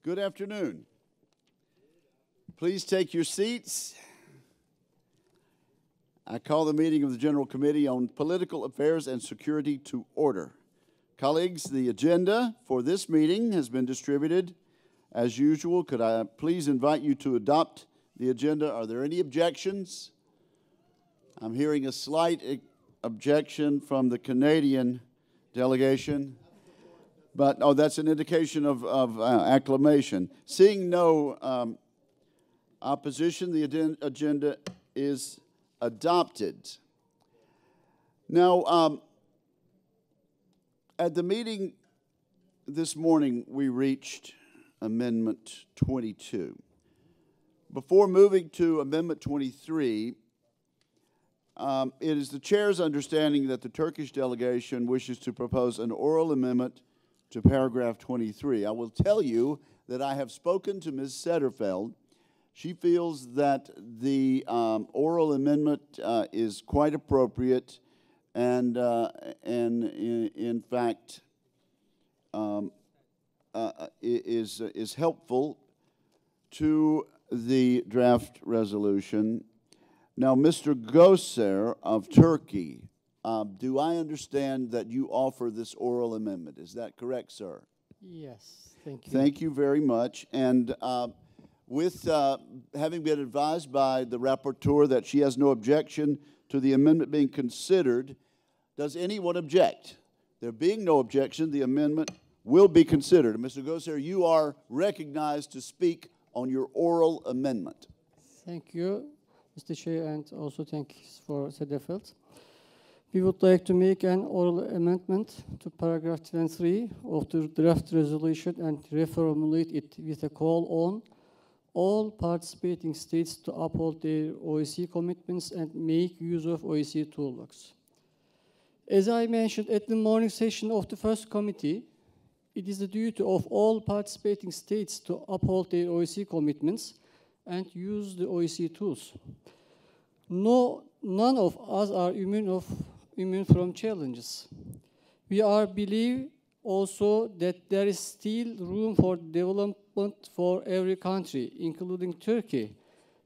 Good afternoon. Please take your seats. I call the meeting of the General Committee on Political Affairs and Security to order. Colleagues, the agenda for this meeting has been distributed. As usual, could I please invite you to adopt the agenda? Are there any objections? I'm hearing a slight objection from the Canadian delegation. But, oh, that's an indication of acclamation. Seeing no opposition, the agenda is adopted. Now, at the meeting this morning, we reached Amendment 22. Before moving to Amendment 23, it is the chair's understanding that the Turkish delegation wishes to propose an oral amendment to paragraph 23. I will tell you that I have spoken to Ms. Setterfeld. She feels that the oral amendment is quite appropriate and in fact is helpful to the draft resolution. Now, Mr. Göser of Turkey, do I understand that you offer this oral amendment? Is that correct, sir? Yes, thank you. Thank you very much. And with having been advised by the rapporteur that she has no objection to the amendment being considered, does anyone object? There being no objection, the amendment will be considered. Mr. Göser, you are recognized to speak on your oral amendment. Thank you, Mr. Chair, and also thanks for Setterfeld. We would like to make an oral amendment to paragraph 23 of the draft resolution and reformulate it with a call on all participating states to uphold their OSCE commitments and make use of OSCE toolbox. As I mentioned at the morning session of the first committee, it is the duty of all participating states to uphold their OSCE commitments and use the OSCE tools. None of us are immune from challenges. We believe also that there is still room for development for every country, including Turkey,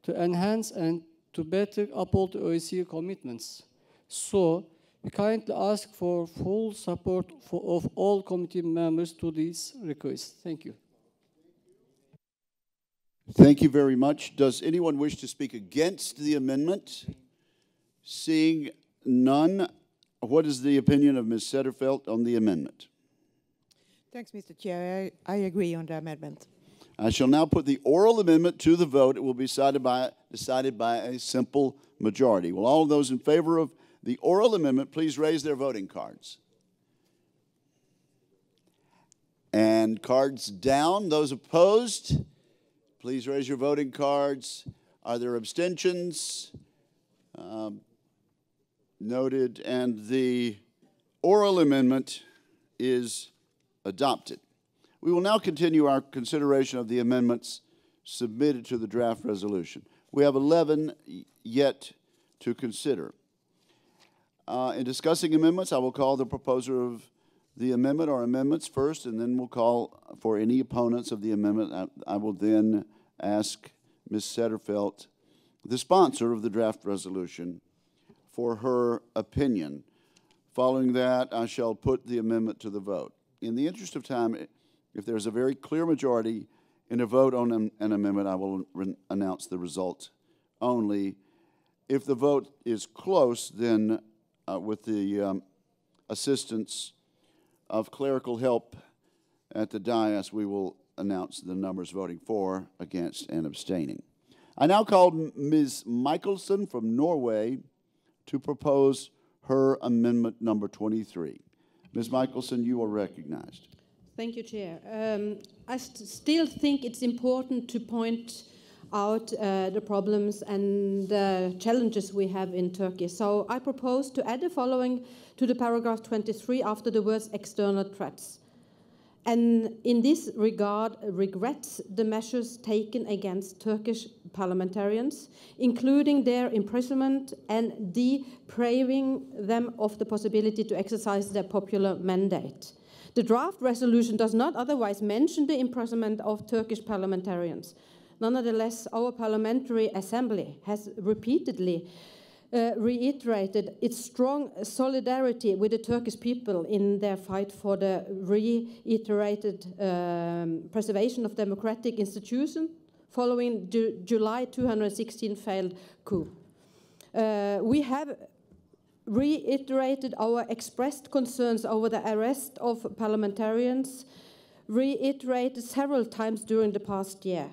to enhance and to better uphold the OSCE commitments. So, we kindly ask for full support of all committee members to this request. Thank you. Thank you very much. Does anyone wish to speak against the amendment? Seeing none, what is the opinion of Ms. Setterfeld on the amendment? Thanks, Mr. Chair. I agree on the amendment. I shall now put the oral amendment to the vote. It will be decided by a simple majority. Will all of those in favor of the oral amendment please raise their voting cards? And cards down. Those opposed, please raise your voting cards. Are there abstentions? Noted. And the oral amendment is adopted. We will now continue our consideration of the amendments submitted to the draft resolution. We have 11 yet to consider. In discussing amendments, I will call the proposer of the amendment or amendments first, and then we'll call for any opponents of the amendment. I will then ask Ms. Setterfeld, the sponsor of the draft resolution, for her opinion. Following that, I shall put the amendment to the vote. In the interest of time, if there's a very clear majority in a vote on an amendment, I will announce the result only. If the vote is close, then with the assistance of clerical help at the dais, we will announce the numbers voting for, against, and abstaining. I now call Ms. Michelson from Norway to propose her amendment number 23. Ms. Michelson, you are recognized. Thank you, Chair. I still think it's important to point out the problems and the challenges we have in Turkey. So I propose to add the following to the paragraph 23 after the words external threats. And in this regard, regrets the measures taken against Turkish parliamentarians, including their imprisonment and depriving them of the possibility to exercise their popular mandate. The draft resolution does not otherwise mention the imprisonment of Turkish parliamentarians. Nonetheless, our parliamentary assembly has repeatedly reiterated its strong solidarity with the Turkish people in their fight for the reiterated preservation of democratic institutions following July 2016 failed coup. We have reiterated our expressed concerns over the arrest of parliamentarians, reiterated several times during the past year.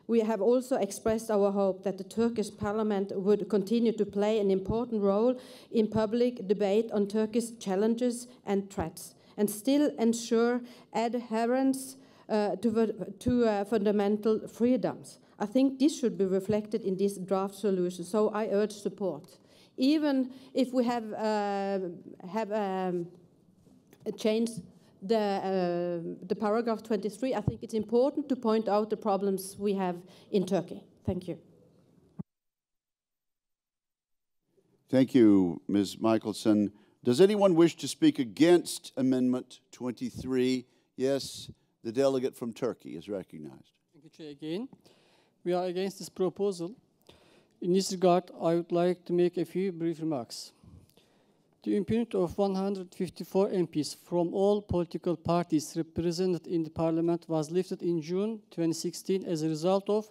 We have also expressed our hope that the Turkish parliament would continue to play an important role in public debate on Turkish challenges and threats, and still ensure adherence to fundamental freedoms. I think this should be reflected in this draft solution, so I urge support. Even if we have changed the paragraph 23, I think it's important to point out the problems we have in Turkey. Thank you. Thank you, Ms. Michelson. Does anyone wish to speak against Amendment 23? Yes, the delegate from Turkey is recognized. Thank you, Chair, again. We are against this proposal. In this regard, I would like to make a few brief remarks. The impunity of 154 MPs from all political parties represented in the Parliament was lifted in June 2016 as a result of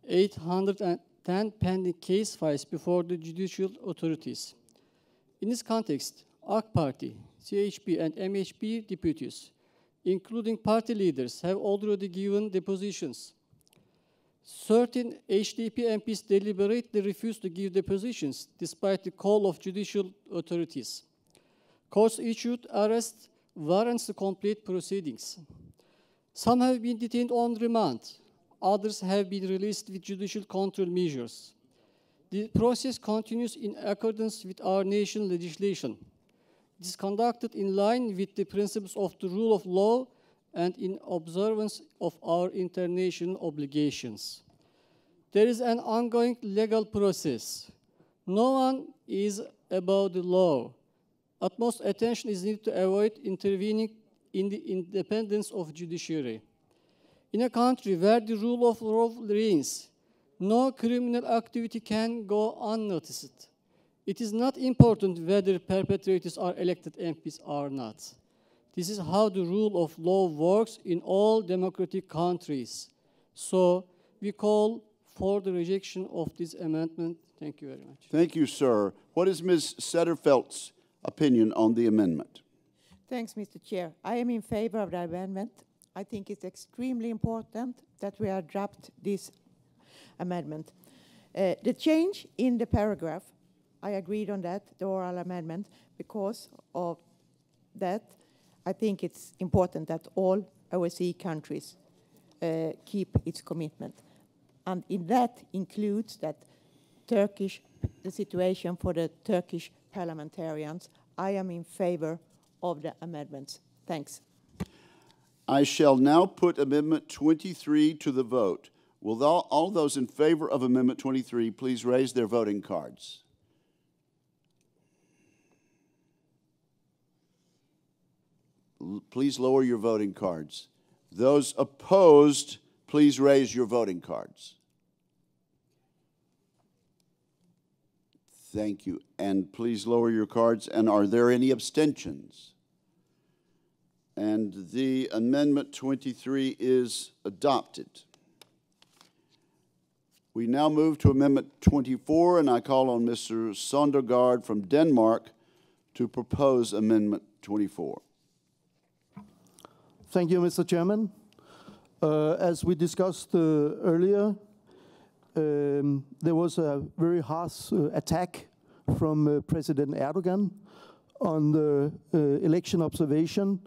810 pending case files before the judicial authorities. In this context, AK Party, CHP, and MHP deputies, including party leaders, have already given depositions. Certain HDP MPs deliberately refused to give depositions despite the call of judicial authorities. Courts issued arrest warrants to complete proceedings. Some have been detained on remand. Others have been released with judicial control measures. The process continues in accordance with our national legislation. It is conducted in line with the principles of the rule of law and in observance of our international obligations. There is an ongoing legal process. No one is above the law. Utmost attention is needed to avoid intervening in the independence of judiciary. In a country where the rule of law reigns, no criminal activity can go unnoticed. It is not important whether perpetrators are elected MPs or not. This is how the rule of law works in all democratic countries. So we call for the rejection of this amendment. Thank you very much. Thank you, sir. What is Ms. Sederfeldt's opinion on the amendment? Thanks, Mr. Chair. I am in favor of the amendment. I think it's extremely important that we adopt this amendment. The change in the paragraph, I agreed on that, the oral amendment, because of that. I think it's important that all OSCE countries keep its commitment. And in that includes that the situation for the Turkish parliamentarians. I am in favor of the amendments. Thanks. I shall now put Amendment 23 to the vote. Will all those in favor of Amendment 23 please raise their voting cards? Please lower your voting cards. Those opposed, please raise your voting cards. Thank you. And please lower your cards. And are there any abstentions? And the Amendment 23 is adopted. We now move to Amendment 24, and I call on Mr. Sondergaard from Denmark to propose Amendment 24. Thank you, Mr. Chairman. As we discussed earlier, there was a very harsh attack from President Erdogan on the election observation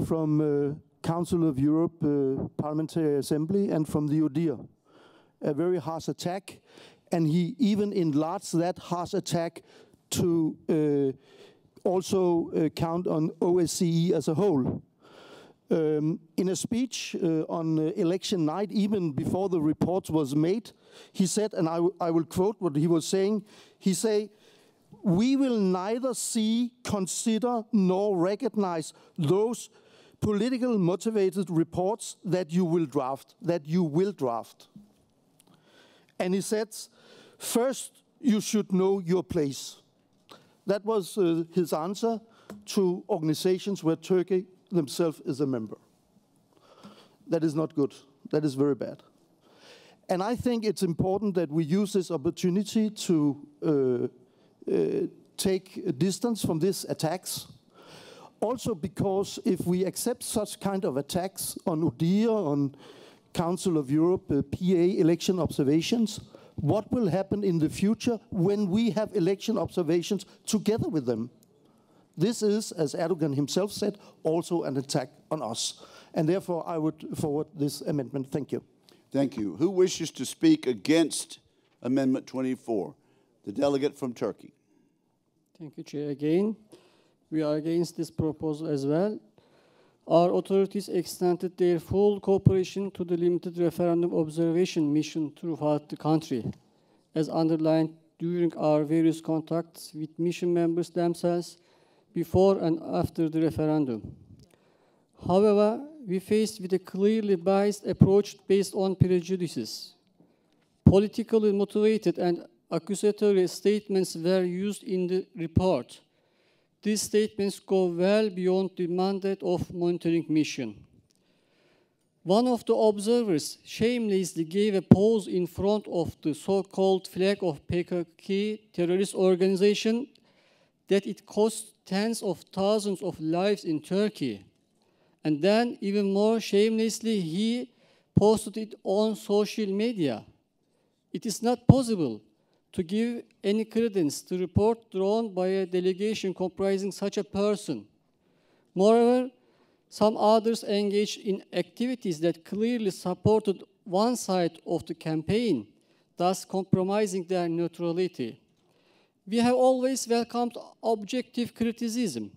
from Council of Europe Parliamentary Assembly and from the ODIHR. A very harsh attack, and he even enlarged that harsh attack to also count on OSCE as a whole. In a speech on election night, even before the report was made, he said, and I will quote what he was saying, he said, "We will neither see, consider, nor recognize those political motivated reports that you will draft. And he said, first, you should know your place. That was his answer to organizations where Turkey themselves is a member. That is not good. That is very bad. And I think it's important that we use this opportunity to take a distance from these attacks. Also because if we accept such kind of attacks on ODIHR, on Council of Europe, PA election observations, what will happen in the future when we have election observations together with them? This is, as Erdogan himself said, also an attack on us. And therefore, I would forward this amendment. Thank you. Thank you. Who wishes to speak against Amendment 24? The delegate from Turkey. Thank you, Chair. Again, we are against this proposal as well. Our authorities extended their full cooperation to the limited referendum observation mission throughout the country, as underlined during our various contacts with mission members themselves before and after the referendum. However, we faced with a clearly biased approach based on prejudices. Politically motivated and accusatory statements were used in the report. These statements go well beyond the mandate of monitoring mission. One of the observers shamelessly gave a pose in front of the so-called flag of PKK terrorist organization that it cost tens of thousands of lives in Turkey. And then, even more shamelessly, he posted it on social media. It is not possible to give any credence to report drawn by a delegation comprising such a person. Moreover, some others engaged in activities that clearly supported one side of the campaign, thus compromising their neutrality. We have always welcomed objective criticism.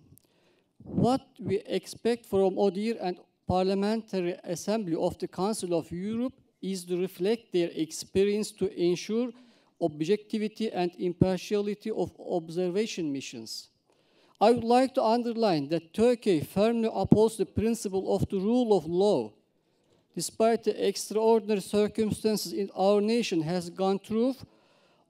What we expect from ODIHR and Parliamentary Assembly of the Council of Europe is to reflect their experience to ensure objectivity and impartiality of observation missions. I would like to underline that Turkey firmly upholds the principle of the rule of law. Despite the extraordinary circumstances in our nation has gone through,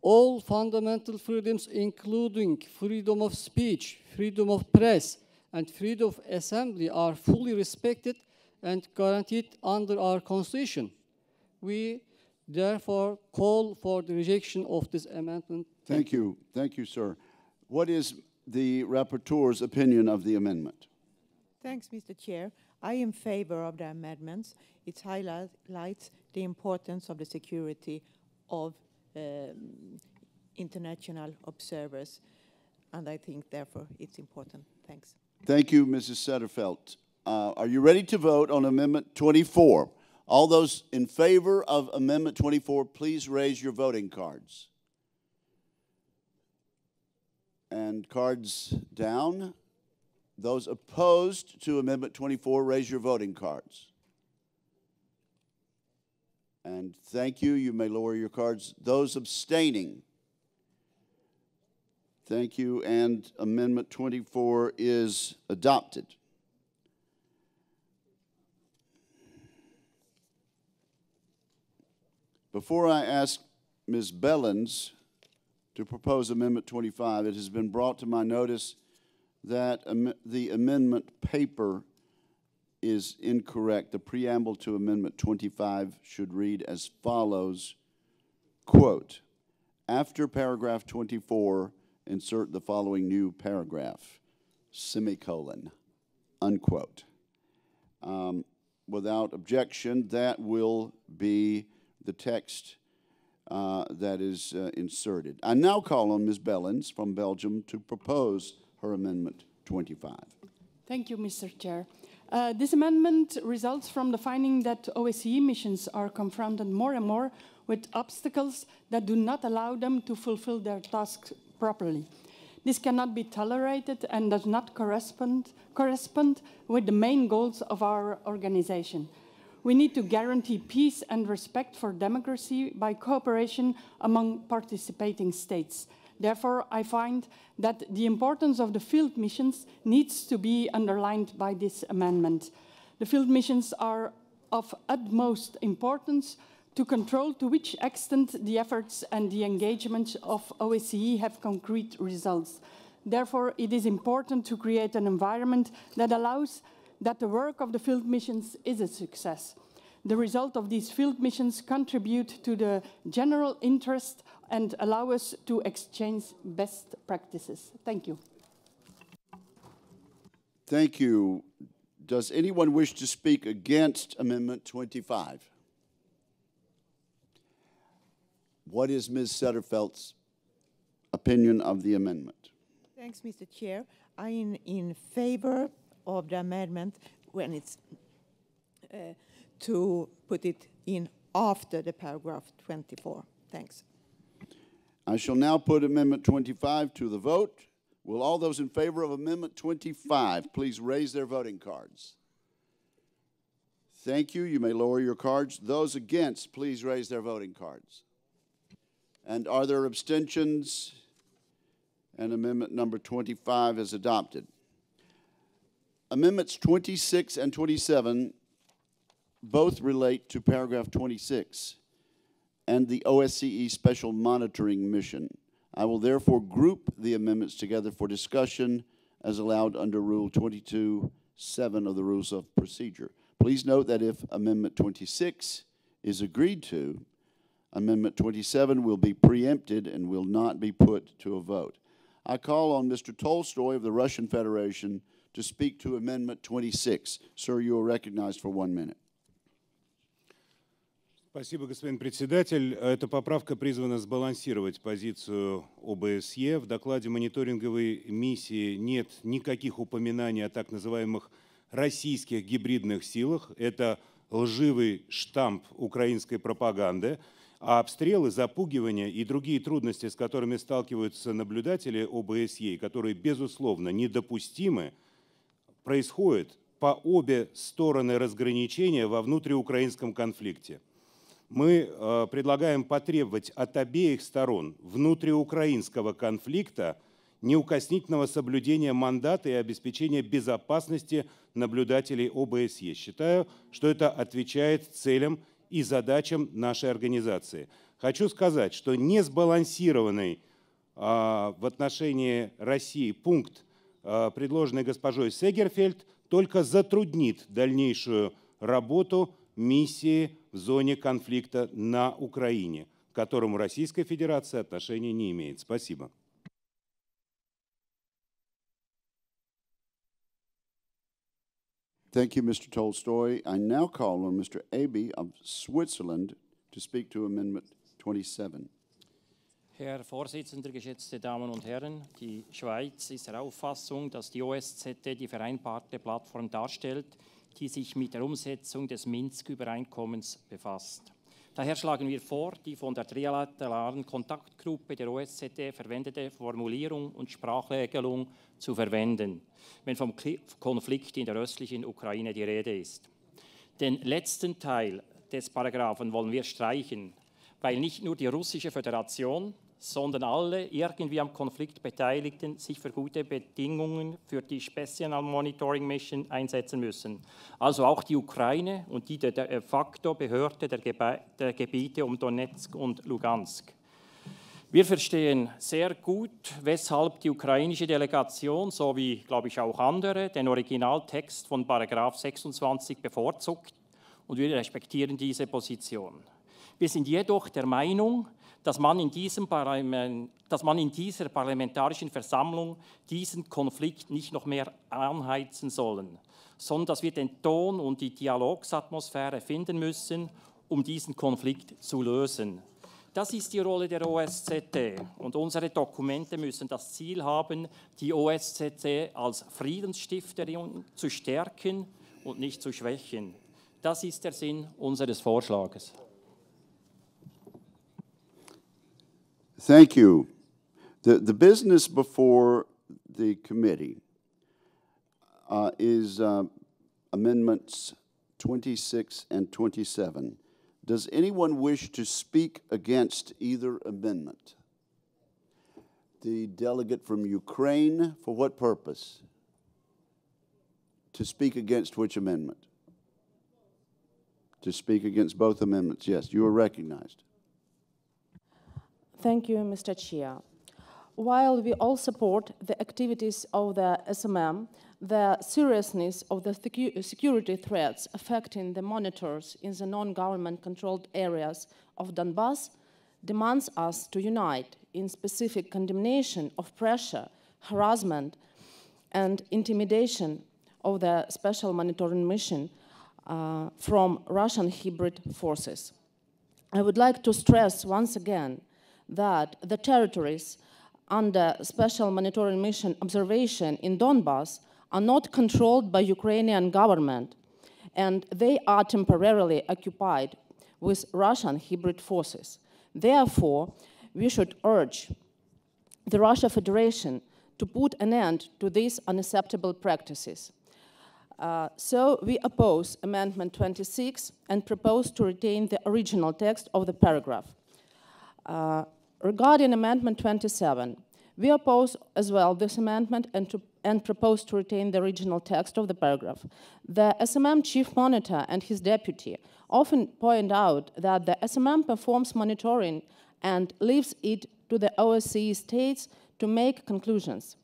all fundamental freedoms, including freedom of speech, freedom of press, and freedom of assembly, are fully respected and guaranteed under our Constitution. We therefore call for the rejection of this amendment. Thank you. Thank you, sir. What is the rapporteur's opinion of the amendment? Thanks, Mr. Chair. I am in favor of the amendments. It highlights the importance of the security of international observers, and I think, therefore, it's important. Thanks. Thank you, Mrs. Sederfelt. Are you ready to vote on Amendment 24? All those in favor of Amendment 24, please raise your voting cards. And cards down. Those opposed to Amendment 24, raise your voting cards. And thank you. You may lower your cards. Those abstaining. Thank you. And Amendment 24 is adopted. Before I ask Ms. Bellens to propose Amendment 25, it has been brought to my notice that the amendment paper is incorrect. The preamble to Amendment 25 should read as follows, quote, after paragraph 24, insert the following new paragraph, semicolon, unquote. Without objection, that will be the text that is inserted. I now call on Ms. Bellens from Belgium to propose her Amendment 25. Thank you, Mr. Chair. This amendment results from the finding that OSCE missions are confronted more and more with obstacles that do not allow them to fulfill their tasks properly. This cannot be tolerated and does not correspond with the main goals of our organization. We need to guarantee peace and respect for democracy by cooperation among participating states. Therefore, I find that the importance of the field missions needs to be underlined by this amendment. The field missions are of utmost importance to control to which extent the efforts and the engagement of OSCE have concrete results. Therefore, it is important to create an environment that allows that the work of the field missions is a success. The result of these field missions contribute to the general interest and allow us to exchange best practices. Thank you. Thank you. Does anyone wish to speak against Amendment 25? What is Ms. Setterfeldt's opinion of the amendment? Thanks, Mr. Chair. I'm in favor of the amendment when it's to put it in after the paragraph 24. Thanks. I shall now put Amendment 25 to the vote. Will all those in favor of Amendment 25 please raise their voting cards? Thank you. You may lower your cards. Those against, please raise their voting cards. And are there abstentions? And amendment number 25 is adopted. Amendments 26 and 27 both relate to paragraph 26 and the OSCE Special Monitoring Mission. I will therefore group the amendments together for discussion as allowed under Rule 22.7 of the Rules of Procedure. Please note that if Amendment 26 is agreed to, Amendment 27 will be preempted and will not be put to a vote. I call on Mr. Tolstoy of the Russian Federation to speak to Amendment 26. Sir, you are recognized for 1 minute. Спасибо, господин председатель. Эта поправка призвана сбалансировать позицию ОБСЕ. В докладе мониторинговой миссии нет никаких упоминаний о так называемых российских гибридных силах. Это лживый штамп украинской пропаганды. А обстрелы, запугивания и другие трудности, с которыми сталкиваются наблюдатели ОБСЕ, которые, безусловно, недопустимы, происходят по обе стороны разграничения во внутриукраинском конфликте. Мы предлагаем потребовать от обеих сторон внутриукраинского конфликта неукоснительного соблюдения мандата и обеспечения безопасности наблюдателей ОБСЕ. Считаю, что это отвечает целям и задачам нашей организации. Хочу сказать, что несбалансированный в отношении России пункт, предложенный госпожой Сегерфельд, только затруднит дальнейшую работу миссии в зоне конфликта на Украине, к которому Российская Федерация отношения не имеет. Спасибо. Thank you, Mr. Tolstoy. I now call on Mr. Aby of Switzerland to speak to Amendment 27. Herr Vorsitzender, geschätzte Damen und Herren, die Schweiz ist der Auffassung, dass die OSZE die vereinbarte Plattform darstellt, die sich mit der Umsetzung des Minsk-Übereinkommens befasst. Daher schlagen wir vor, die von der trilateralen Kontaktgruppe der OSZE verwendete Formulierung und Sprachregelung zu verwenden, wenn vom Konflikt in der östlichen Ukraine die Rede ist. Den letzten Teil des Paragraphen wollen wir streichen, weil nicht nur die Russische Föderation, sondern alle irgendwie am Konflikt Beteiligten sich für gute Bedingungen für die Special Monitoring Mission einsetzen müssen. Also auch die Ukraine und die de facto Behörde der Gebiete um Donetsk und Lugansk. Wir verstehen sehr gut, weshalb die ukrainische Delegation sowie, glaube ich, auch andere den Originaltext von Paragraph 26 bevorzugt und wir respektieren diese Position. Wir sind jedoch der Meinung, dass man in dieser parlamentarischen Versammlung diesen Konflikt nicht noch mehr anheizen sollen, sondern dass wir den Ton und die Dialogsatmosphäre finden müssen, um diesen Konflikt zu lösen. Das ist die Rolle der OSZE und unsere Dokumente müssen das Ziel haben, die OSZE als Friedensstifterin zu stärken und nicht zu schwächen. Das ist der Sinn unseres Vorschlages. Thank you. The business before the committee is amendments 26 and 27. Does anyone wish to speak against either amendment? The delegate from Ukraine, for what purpose? To speak against which amendment? To speak against both amendments. Yes, you are recognized. Thank you, Mr. Chair. While we all support the activities of the SMM, the seriousness of the security threats affecting the monitors in the non-government controlled areas of Donbass demands us to unite in specific condemnation of pressure, harassment, and intimidation of the special monitoring mission from Russian hybrid forces. I would like to stress once again that the territories under special monitoring mission observation in Donbass are not controlled by Ukrainian government, and they are temporarily occupied with Russian hybrid forces. Therefore, we should urge the Russian Federation to put an end to these unacceptable practices. So we oppose Amendment 26 and propose to retain the original text of the paragraph. Regarding Amendment 27, we oppose as well this amendment and propose to retain the original text of the paragraph. The SMM chief monitor and his deputy often point out that the SMM performs monitoring and leaves it to the OSCE states to make conclusions.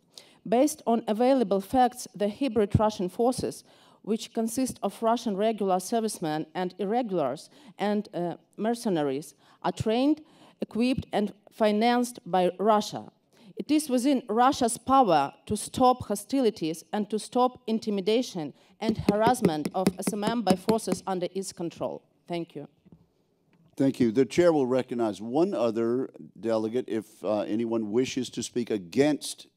Based on available facts, the hybrid Russian forces, which consist of Russian regular servicemen and irregulars and mercenaries, are trained, equipped, and financed by Russia. It is within Russia's power to stop hostilities and to stop intimidation and harassment of SMM by forces under its control. Thank you. Thank you. The chair will recognize one other delegate if anyone wishes to speak against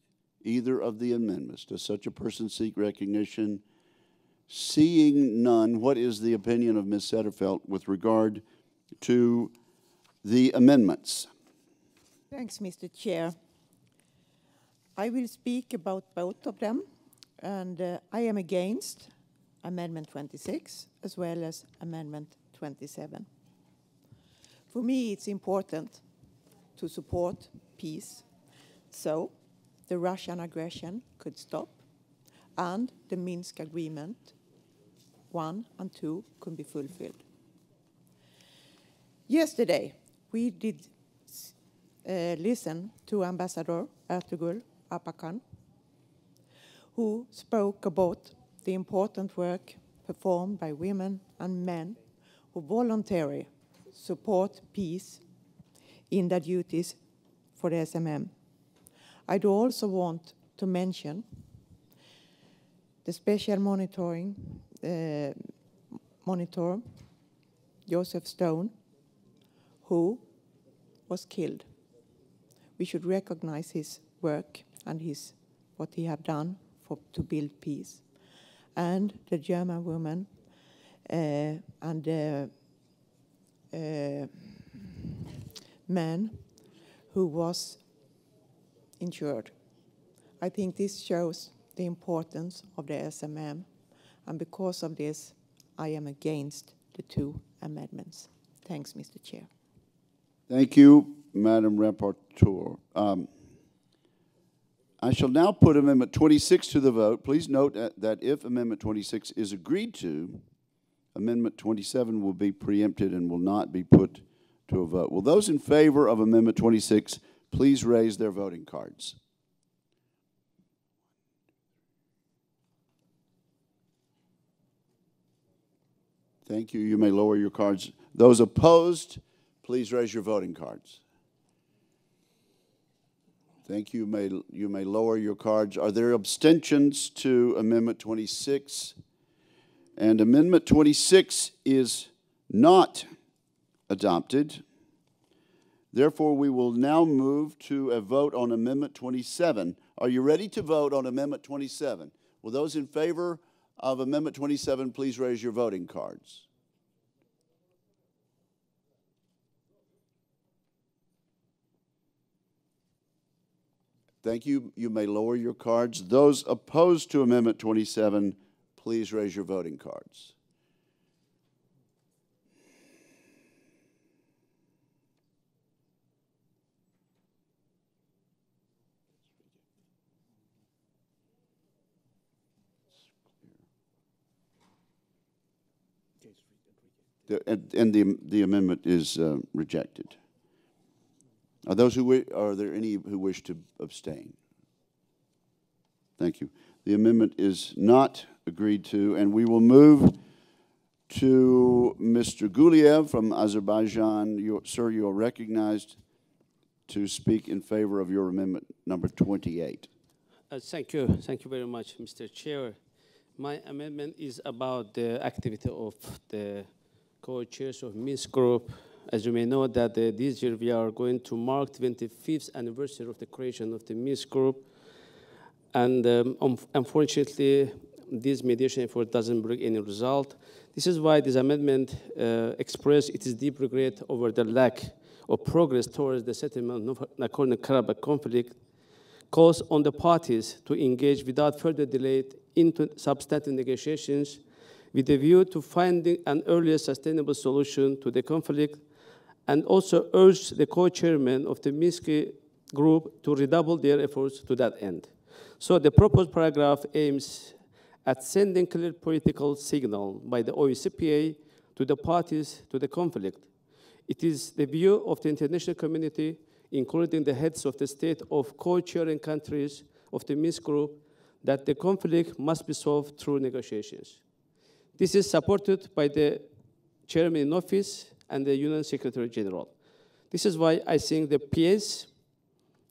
either of the amendments. Does such a person seek recognition? Seeing none, what is the opinion of Ms. Setterfeld with regard to the amendments? Thanks, Mr. Chair. I will speak about both of them, and I am against Amendment 26 as well as Amendment 27. For me, it's important to support peace, so the Russian aggression could stop and the Minsk Agreement 1 and 2 could be fulfilled. Yesterday, we did listen to Ambassador Ertuğrul Apakan, who spoke about the important work performed by women and men who voluntarily support peace in their duties for the SMM. I do also want to mention the special monitor, Joseph Stone, who was killed. We should recognize his work and what he have done to build peace. And the German woman and the man who was injured. I think this shows the importance of the SMM, and because of this, I am against the two amendments. Thanks, Mr. Chair. Thank you, Madam Rapporteur. I shall now put Amendment 26 to the vote. Please note that if Amendment 26 is agreed to, Amendment 27 will be preempted and will not be put to a vote. Will those in favor of Amendment 26 please raise their voting cards? Thank you. You may lower your cards. Those opposed, please raise your voting cards. Thank you. You may lower your cards. Are there abstentions to Amendment 26? And Amendment 26 is not adopted. Therefore, we will now move to a vote on Amendment 27. Are you ready to vote on Amendment 27? Will those in favor of Amendment 27 please raise your voting cards? Thank you. You may lower your cards. Those opposed to Amendment 27, please raise your voting cards. And the amendment is rejected. Are there any who wish to abstain? Thank you. The amendment is not agreed to, and we will move to Mr. Guliev from Azerbaijan. Sir, you are recognized to speak in favor of your amendment number 28. Thank you. Thank you very much, Mr. Chair. My amendment is about the activity of the co-chairs of Minsk Group. As you may know, that this year we are going to mark 25th anniversary of the creation of the Minsk Group. And unfortunately, this mediation effort doesn't bring any result. This is why this amendment expresses its deep regret over the lack of progress towards the settlement of the Nagorno-Karabakh conflict, calls on the parties to engage without further delay into substantive negotiations with a view to finding an earlier sustainable solution to the conflict, and also urge the co-chairmen of the Minsk group to redouble their efforts to that end. So the proposed paragraph aims at sending clear political signal by the OSCE to the parties to the conflict. It is the view of the international community, including the heads of the state of co-chairing countries of the Minsk group, that the conflict must be solved through negotiations. This is supported by the chairman in office and the UN Secretary General. This is why I think the PS,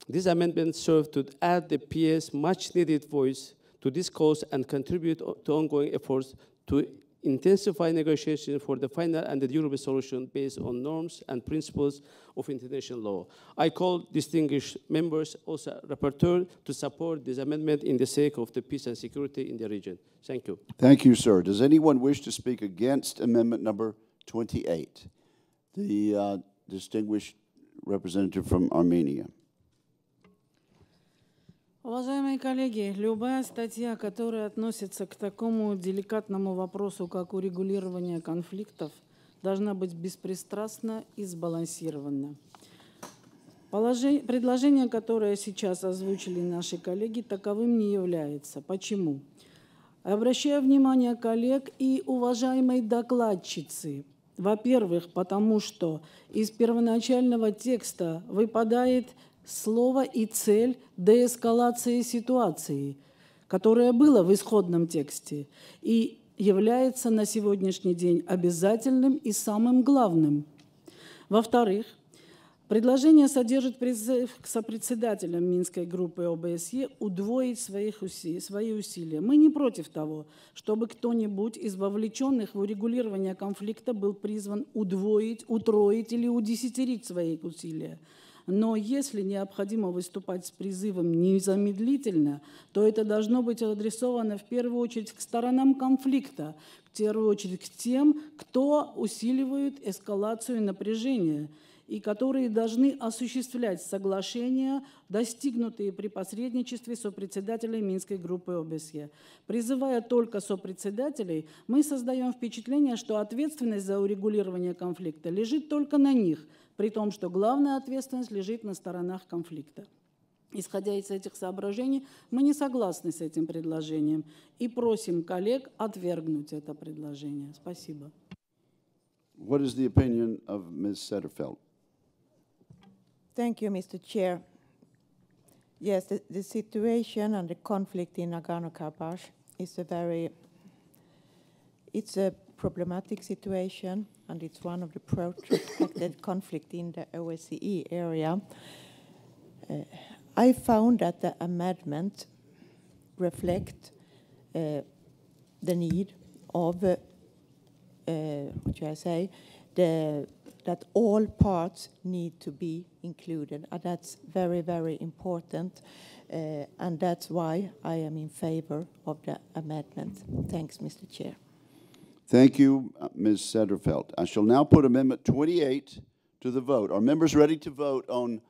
this amendment serves to add the PS much needed voice to this cause and contribute to ongoing efforts to intensify negotiations for the final and the durable solution based on norms and principles of international law. I call distinguished members, also rapporteur, to support this amendment in the sake of the peace and security in the region. Thank you. Thank you, sir. Does anyone wish to speak against amendment number 28? The distinguished representative from Armenia. Уважаемые коллеги, любая статья, которая относится к такому деликатному вопросу, как урегулирование конфликтов, должна быть беспристрастна и сбалансирована. Предложение, которое сейчас озвучили наши коллеги, таковым не является. Почему? Обращаю внимание коллег и уважаемой докладчицы. Во-первых, потому что из первоначального текста выпадает слово и цель деэскалации ситуации, которое было в исходном тексте и является на сегодняшний день обязательным и самым главным. Во-вторых, предложение содержит призыв к сопредседателям Минской группы ОБСЕ удвоить свои усилия. Мы не против того, чтобы кто-нибудь из вовлеченных в урегулирование конфликта был призван удвоить, утроить или удесятерить свои усилия. Но если необходимо выступать с призывом незамедлительно, то это должно быть адресовано в первую очередь к сторонам конфликта, в первую очередь к тем, кто усиливает эскалацию напряжения и которые должны осуществлять соглашения, достигнутые при посредничестве сопредседателей Минской группы ОБСЕ. Призывая только сопредседателей, мы создаем впечатление, что ответственность за урегулирование конфликта лежит только на них, при том, что главная ответственность лежит на сторонах конфликта. Исходя из этих соображений, мы не согласны с этим предложением и просим коллег отвергнуть это предложение. Спасибо. What is the opinion of Ms. Sederfeld? Thank you, Mr. Chair. Yes, the situation and the conflict in Nagorno-Karabakh is it's a problematic situation, and it's one of the protracted conflict in the OSCE area. I found that the amendment reflects the need of, that all parts need to be included. And that's very, very important. And that's why I am in favor of the amendment. Thanks, Mr. Chair. Thank you, Ms. Sederfeld. I shall now put Amendment 28 to the vote. Are members ready to vote on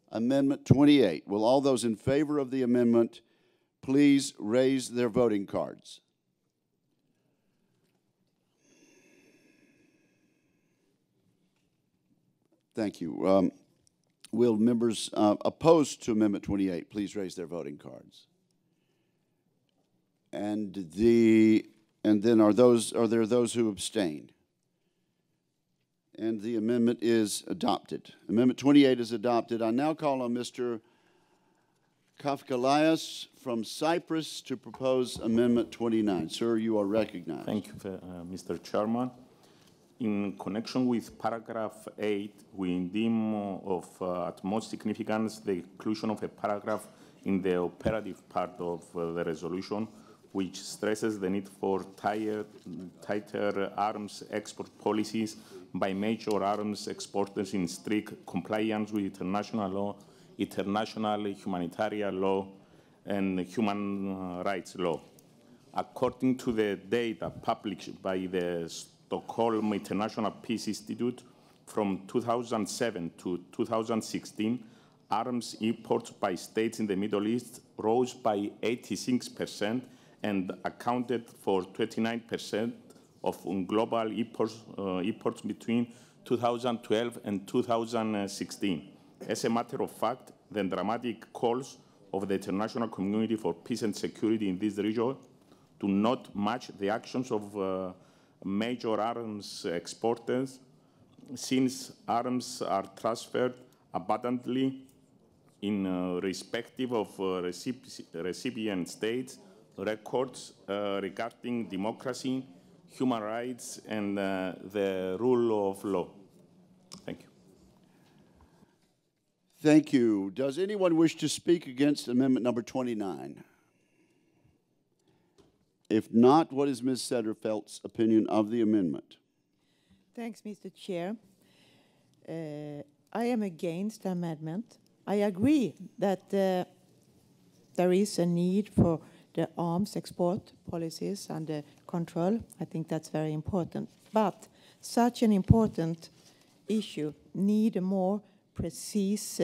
Amendment 28? Will all those in favor of the amendment please raise their voting cards? Thank you. Will members opposed to Amendment 28 please raise their voting cards? And then are there those who abstain? And the amendment is adopted. Amendment 28 is adopted. I now call on Mr. Kafkalias from Cyprus to propose Amendment 29. Sir, you are recognized. Thank you, Mr. Chairman. In connection with paragraph 8, we deem of utmost significance the inclusion of a paragraph in the operative part of the resolution, which stresses the need for tighter arms export policies by major arms exporters in strict compliance with international law, international humanitarian law, and human rights law. According to the data published by the Stockholm International Peace Institute, from 2007 to 2016, arms imports by states in the Middle East rose by 86% and accounted for 29% of global imports between 2012 and 2016. As a matter of fact, the dramatic calls of the international community for peace and security in this region do not match the actions of major arms exporters, since arms are transferred abundantly in respective of recipient states' records regarding democracy, human rights, and the rule of law. Thank you. Thank you. Does anyone wish to speak against amendment number 29? If not, what is Ms. Sederfeldt's opinion of the amendment? Thanks, Mr. Chair. I am against the amendment. I agree that there is a need for the arms export policies and the control. I think that's very important. But such an important issue need a more precise,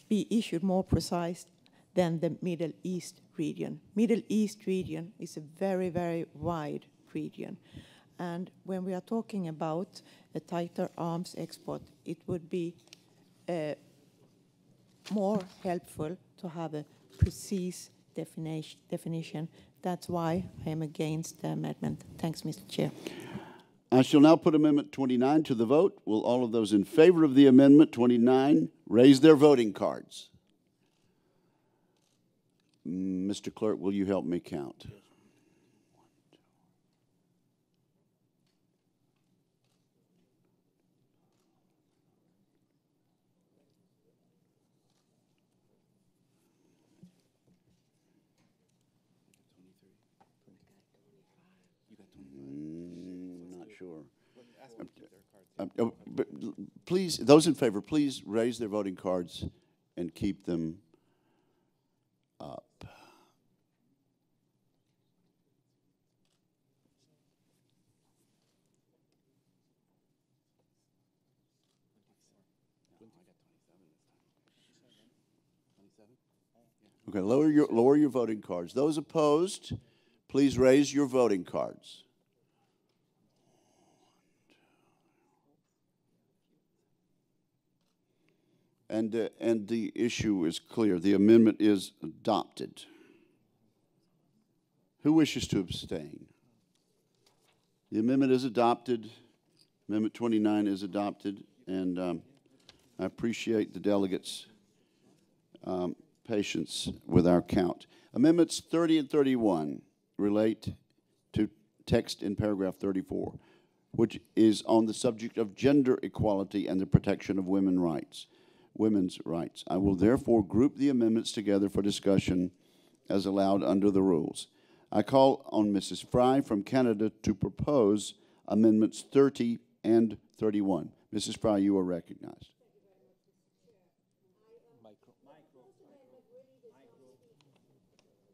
be issued more precise than the Middle East region. Middle East region is a very, very wide region. And when we are talking about a tighter arms export, it would be more helpful to have a precise definition. That's why I am against the amendment. Thanks, Mr. Chair. I shall now put Amendment 29 to the vote. Will all of those in favor of the Amendment 29 raise their voting cards? Mr. Clerk, will you help me count? Not sure. But please, those in favor, please raise their voting cards and keep them up. Okay, lower your voting cards. Those opposed, please raise your voting cards. And the issue is clear. The amendment is adopted. Who wishes to abstain? The amendment is adopted. Amendment 29 is adopted, and I appreciate the delegates' patience with our count. Amendments 30 and 31 relate to text in paragraph 34, which is on the subject of gender equality and the protection of women's rights. I will therefore group the amendments together for discussion as allowed under the rules. I call on Mrs. Fry from Canada to propose amendments 30 and 31. Mrs. Fry, you are recognized.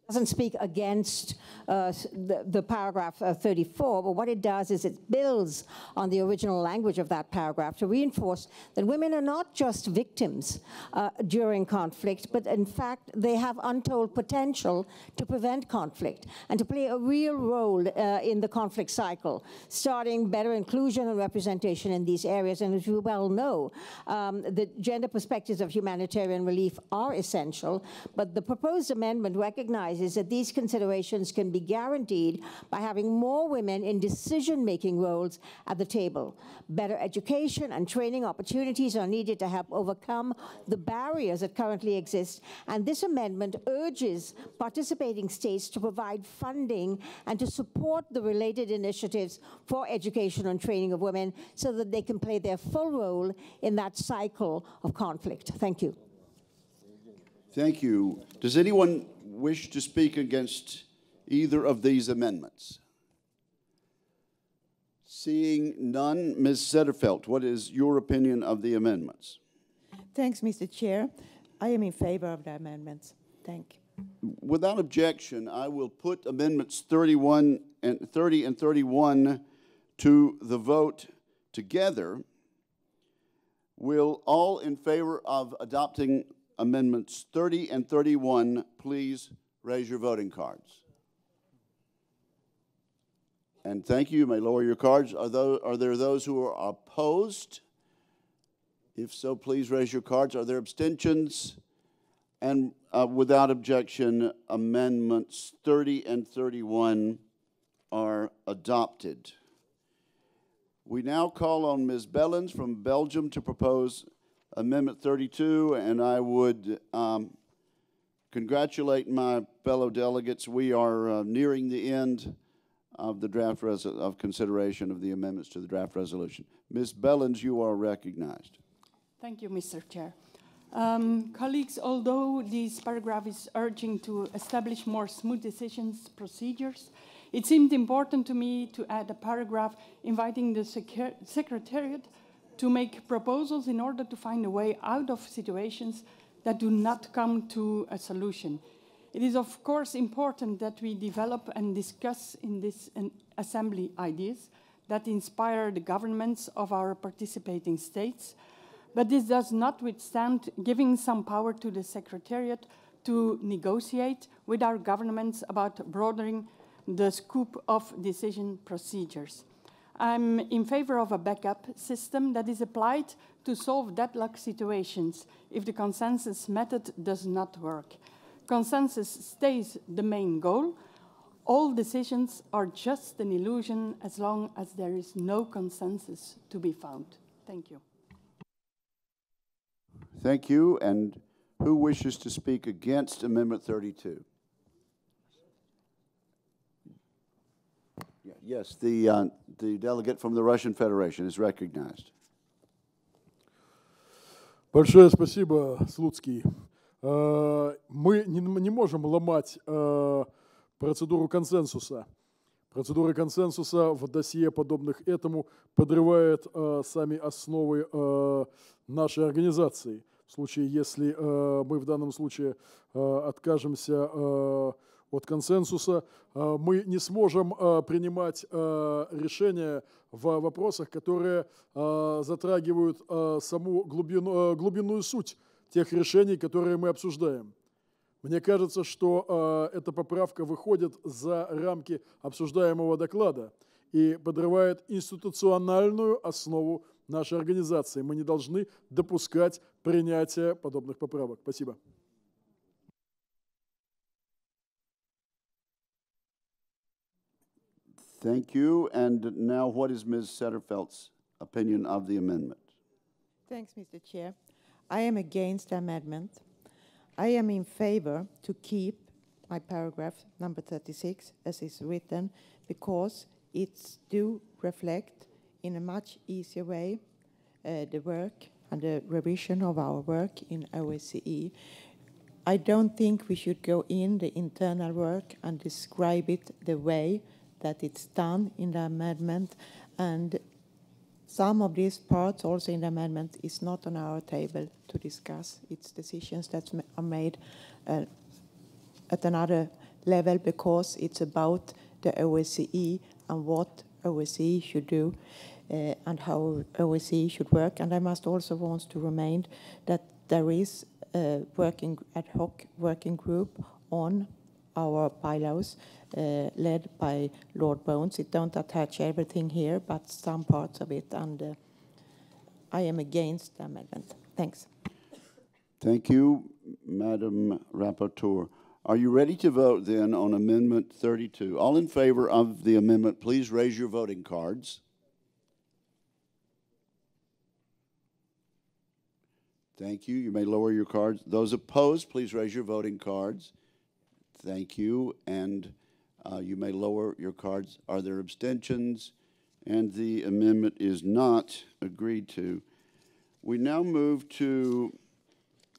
Doesn't speak against the paragraph 34, but what it does is it builds on the original language of that paragraph to reinforce that women are not just victims during conflict, but in fact they have untold potential to prevent conflict and to play a real role in the conflict cycle, starting better inclusion and representation in these areas. And as you well know, the gender perspectives of humanitarian relief are essential, but the proposed amendment recognizes emphasizes that these considerations can be guaranteed by having more women in decision-making roles at the table. Better education and training opportunities are needed to help overcome the barriers that currently exist, and this amendment urges participating states to provide funding and to support the related initiatives for education and training of women so that they can play their full role in that cycle of conflict. Thank you. Thank you. Does anyone wish to speak against either of these amendments? Seeing none, Ms. Sederfeld, what is your opinion of the amendments? Thanks, Mr. Chair. I am in favor of the amendments. Thank you. Without objection, I will put amendments 30 and 31 to the vote together. Will all in favor of adopting amendments 30 and 31 please raise your voting cards? And thank you. You may lower your cards. Are there those who are opposed? If so, please raise your cards. Are there abstentions? And without objection, amendments 30 and 31 are adopted. We now call on Ms. Bellens from Belgium to propose Amendment 32, and I would congratulate my fellow delegates. We are nearing the end of the draft of consideration of the amendments to the draft resolution. Ms. Bellens, you are recognized. Thank you, Mr. Chair. Colleagues, although this paragraph is urging to establish more smooth decisions procedures, it seemed important to me to add a paragraph inviting the Secretariat to make proposals in order to find a way out of situations that do not come to a solution. It is, of course, important that we develop and discuss in this assembly ideas that inspire the governments of our participating states, but this does not withstand giving some power to the Secretariat to negotiate with our governments about broadening the scope of decision procedures. I'm in favor of a backup system that is applied to solve deadlock situations if the consensus method does not work. Consensus stays the main goal. All decisions are just an illusion as long as there is no consensus to be found. Thank you. Thank you. And who wishes to speak against Amendment 32? Yes, the delegate from the Russian Federation is recognized. Большое спасибо, Слуцкий. Мы не можем ломать процедуру консенсуса. Процедура консенсуса в досье, подобных этому, подрывает сами основы нашей организации. В случае, если мы в данном случае откажемся от консенсуса, мы не сможем принимать решения в вопросах, которые затрагивают саму глубинную суть тех решений, которые мы обсуждаем. Мне кажется, что эта поправка выходит за рамки обсуждаемого доклада и подрывает институциональную основу нашей организации. Мы не должны допускать принятия подобных поправок. Спасибо. Thank you. And now what is Ms. Sederfeld's opinion of the amendment? Thanks, Mr. Chair. I am against the amendment. I am in favor to keep my paragraph number 36 as is written because it do reflect in a much easier way the work and the revision of our work in OSCE. I don't think we should go in the internal work and describe it the way that it's done in the amendment, and some of these parts also in the amendment is not on our table to discuss. It's decisions that are made at another level because it's about the OSCE and what OSCE should do and how OSCE should work. And I must also want to remind that there is a ad hoc working group on our bylaws led by Lord Bones. It don't attach everything here, but some parts of it, and I am against the amendment. Thanks. Thank you, Madam Rapporteur. Are you ready to vote then on Amendment 32? All in favor of the amendment, please raise your voting cards. Thank you. You may lower your cards. Those opposed, please raise your voting cards. Thank you. And you may lower your cards. Are there abstentions? And the amendment is not agreed to. We now move to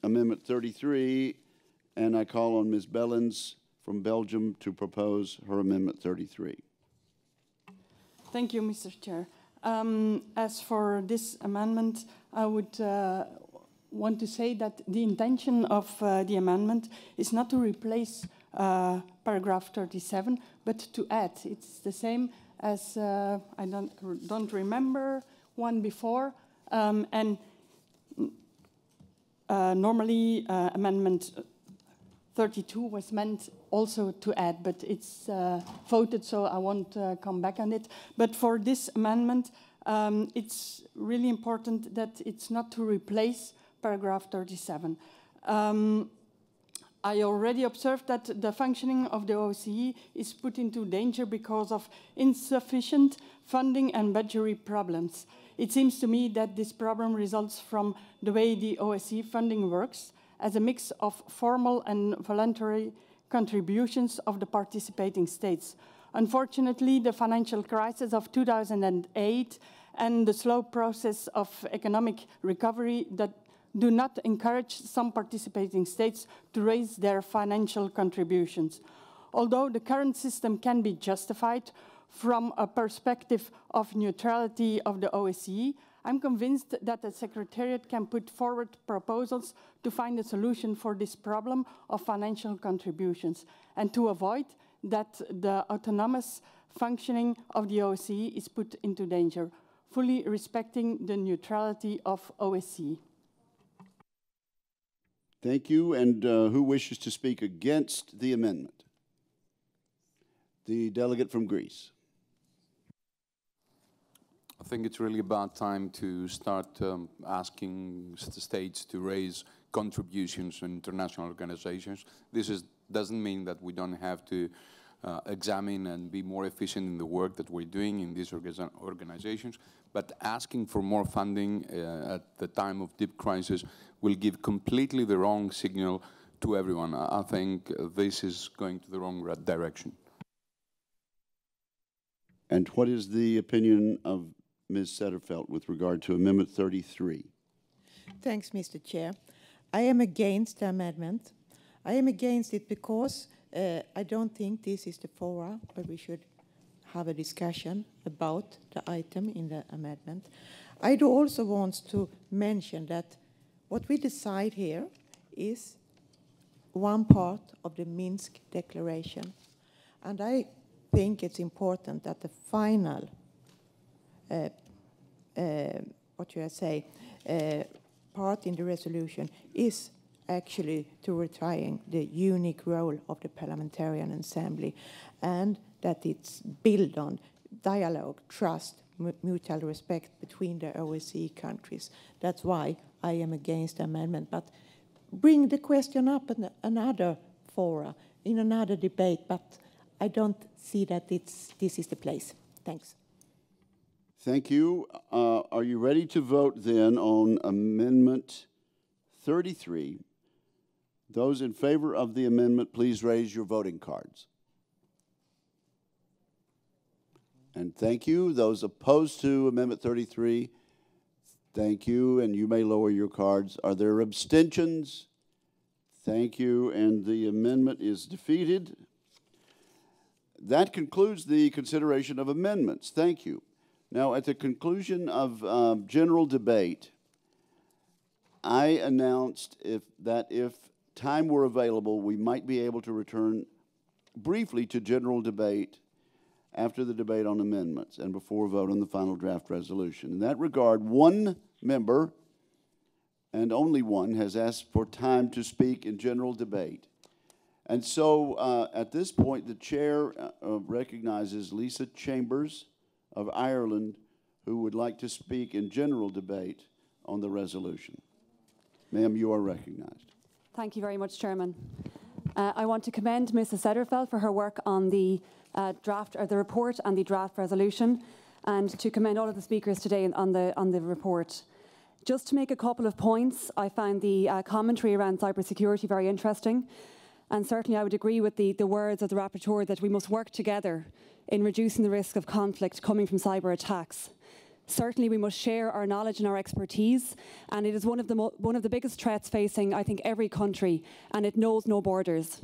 Amendment 33, and I call on Ms. Bellens from Belgium to propose her Amendment 33. Thank you, Mr. Chair. As for this amendment, I would want to say that the intention of the amendment is not to replace paragraph 37, but to add. It's the same as, I don't remember one before, and normally Amendment 32 was meant also to add, but it's voted, so I won't come back on it. But for this amendment, it's really important that it's not to replace paragraph 37. I already observed that the functioning of the OSCE is put into danger because of insufficient funding and budgetary problems. It seems to me that this problem results from the way the OSCE funding works, as a mix of formal and voluntary contributions of the participating states. Unfortunately, the financial crisis of 2008 and the slow process of economic recovery that do not encourage some participating states to raise their financial contributions. Although the current system can be justified from a perspective of neutrality of the OSCE, I'm convinced that the Secretariat can put forward proposals to find a solution for this problem of financial contributions and to avoid that the autonomous functioning of the OSCE is put into danger, fully respecting the neutrality of OSCE. Thank you. And who wishes to speak against the amendment? The delegate from Greece. I think it's really about time to start asking the states to raise contributions to international organizations. This doesn't mean that we don't have to examine and be more efficient in the work that we're doing in these organizations, but asking for more funding at the time of deep crisis will give completely the wrong signal to everyone. I think this is going to the wrong direction. And what is the opinion of Ms. Setterfeld with regard to Amendment 33? Thanks, Mr. Chair. I am against the amendment. I am against it because I don't think this is the fora where we should have a discussion about the item in the amendment. I do also want to mention that what we decide here is one part of the Minsk Declaration. And I think it's important that the final part in the resolution is actually to retrying the unique role of the Parliamentarian Assembly, and that it's built on dialogue, trust, mutual respect between the OSCE countries. That's why I am against the amendment. But bring the question up in another fora, in another debate, but I don't see that this is the place. Thanks. Thank you. Are you ready to vote then on Amendment 33? Those in favor of the amendment, please raise your voting cards. And thank you. Those opposed to Amendment 33, thank you, and you may lower your cards. Are there abstentions? Thank you, and the amendment is defeated. That concludes the consideration of amendments. Thank you. Now, at the conclusion of general debate, I announced that if time were available, we might be able to return briefly to general debate after the debate on amendments and before vote on the final draft resolution. In that regard, one member, and only one, has asked for time to speak in general debate. And so at this point, the chair recognizes Lisa Chambers of Ireland, who would like to speak in general debate on the resolution. Ma'am, you are recognized. Thank you very much, Chairman. I want to commend Mrs. Sederfeld for her work on the the report and the draft resolution, and to commend all of the speakers today on the report. Just to make a couple of points, I found the commentary around cybersecurity very interesting, and certainly I would agree with the words of the rapporteur that we must work together in reducing the risk of conflict coming from cyber attacks. Certainly we must share our knowledge and our expertise, and it is one of the biggest threats facing, I think, every country, and it knows no borders.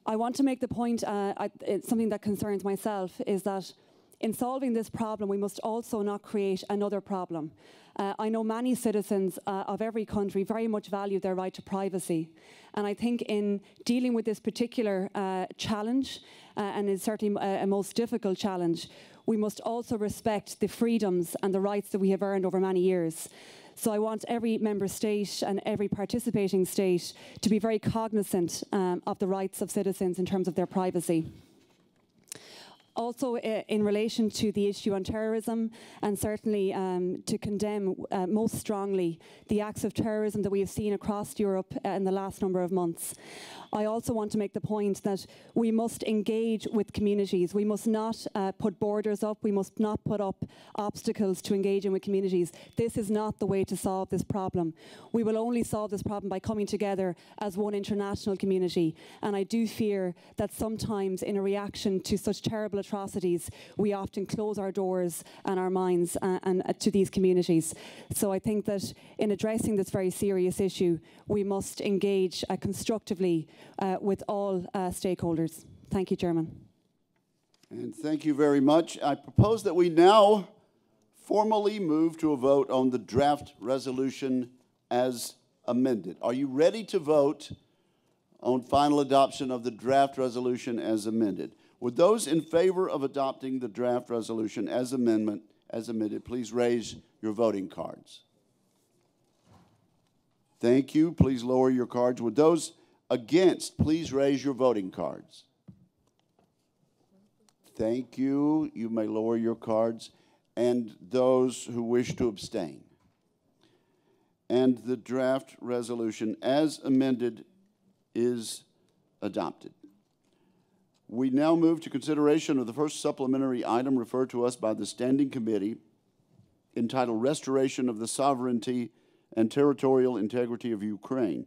I want to make the point, it's something that concerns myself, is that in solving this problem, we must also not create another problem. I know many citizens of every country very much value their right to privacy. And I think in dealing with this particular challenge, and it's certainly a most difficult challenge, we must also respect the freedoms and the rights that we have earned over many years. So I want every member state and every participating state to be very cognizant of the rights of citizens in terms of their privacy. Also, in relation to the issue on terrorism, and certainly to condemn most strongly the acts of terrorism that we have seen across Europe in the last number of months. I also want to make the point that we must engage with communities. We must not put borders up. We must not put up obstacles to engaging with communities. This is not the way to solve this problem. We will only solve this problem by coming together as one international community. And I do fear that sometimes in a reaction to such terrible atrocities, we often close our doors and our minds to these communities. So I think that in addressing this very serious issue, we must engage constructively with all stakeholders. Thank you, Chairman. And thank you very much. I propose that we now formally move to a vote on the draft resolution as amended. Are you ready to vote on final adoption of the draft resolution as amended? Would those in favor of adopting the draft resolution as amended, please raise your voting cards. Thank you. Please lower your cards. Would those against, please raise your voting cards. Thank you. You may lower your cards. And those who wish to abstain. And the draft resolution as amended is adopted. We now move to consideration of the first supplementary item referred to us by the Standing Committee, entitled Restoration of the Sovereignty and Territorial Integrity of Ukraine.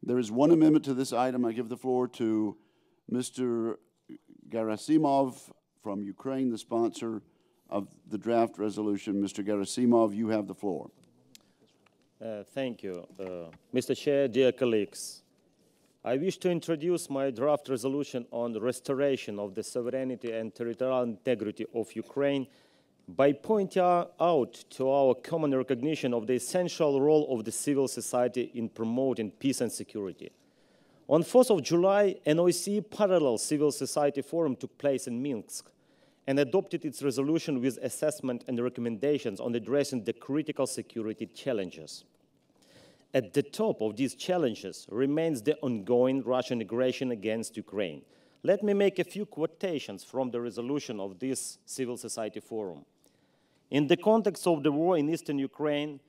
There is one amendment to this item. I give the floor to Mr. Gerasimov from Ukraine, the sponsor of the draft resolution. Mr. Gerasimov, you have the floor. Thank you. Mr. Chair, dear colleagues, I wish to introduce my draft resolution on the restoration of the sovereignty and territorial integrity of Ukraine by pointing out to our common recognition of the essential role of the civil society in promoting peace and security. On 4th of July, an OSCE parallel civil society forum took place in Minsk and adopted its resolution with assessment and recommendations on addressing the critical security challenges. At the top of these challenges remains the ongoing Russian aggression against Ukraine. Let me make a few quotations from the resolution of this civil society forum. In the context of the war in eastern Ukraine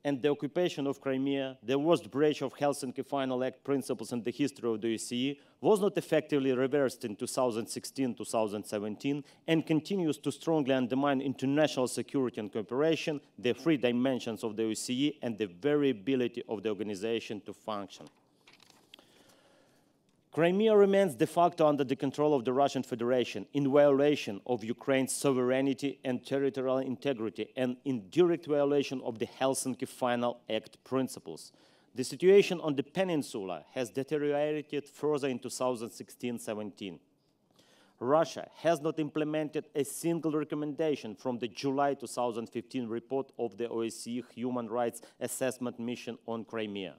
and the occupation of Crimea, the worst breach of Helsinki Final Act principles in the history of the OSCE was not effectively reversed in 2016-2017 and continues to strongly undermine international security and cooperation, the three dimensions of the OSCE, and the very ability of the organization to function. Crimea remains de facto under the control of the Russian Federation in violation of Ukraine's sovereignty and territorial integrity and in direct violation of the Helsinki Final Act principles. The situation on the peninsula has deteriorated further in 2016-17. Russia has not implemented a single recommendation from the July 2015 report of the OSCE Human Rights Assessment Mission on Crimea.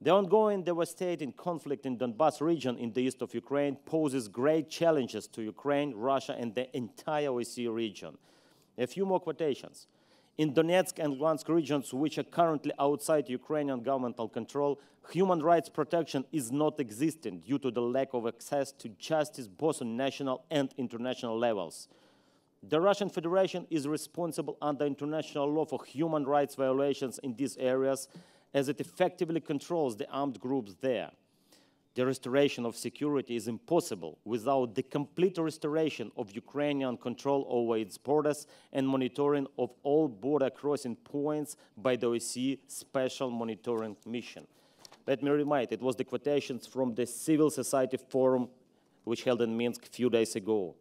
The ongoing devastating conflict in Donbas region in the east of Ukraine poses great challenges to Ukraine, Russia, and the entire OSCE region. A few more quotations. In Donetsk and Luhansk regions, which are currently outside Ukrainian governmental control, human rights protection is not existent due to the lack of access to justice both on national and international levels. The Russian Federation is responsible under international law for human rights violations in these areas, as it effectively controls the armed groups there. the restoration of security is impossible without the complete restoration of Ukrainian control over its borders and monitoring of all border crossing points by the OSCE Special Monitoring Mission. Let me remind, it was the quotations from the Civil Society Forum which held in Minsk a few days ago.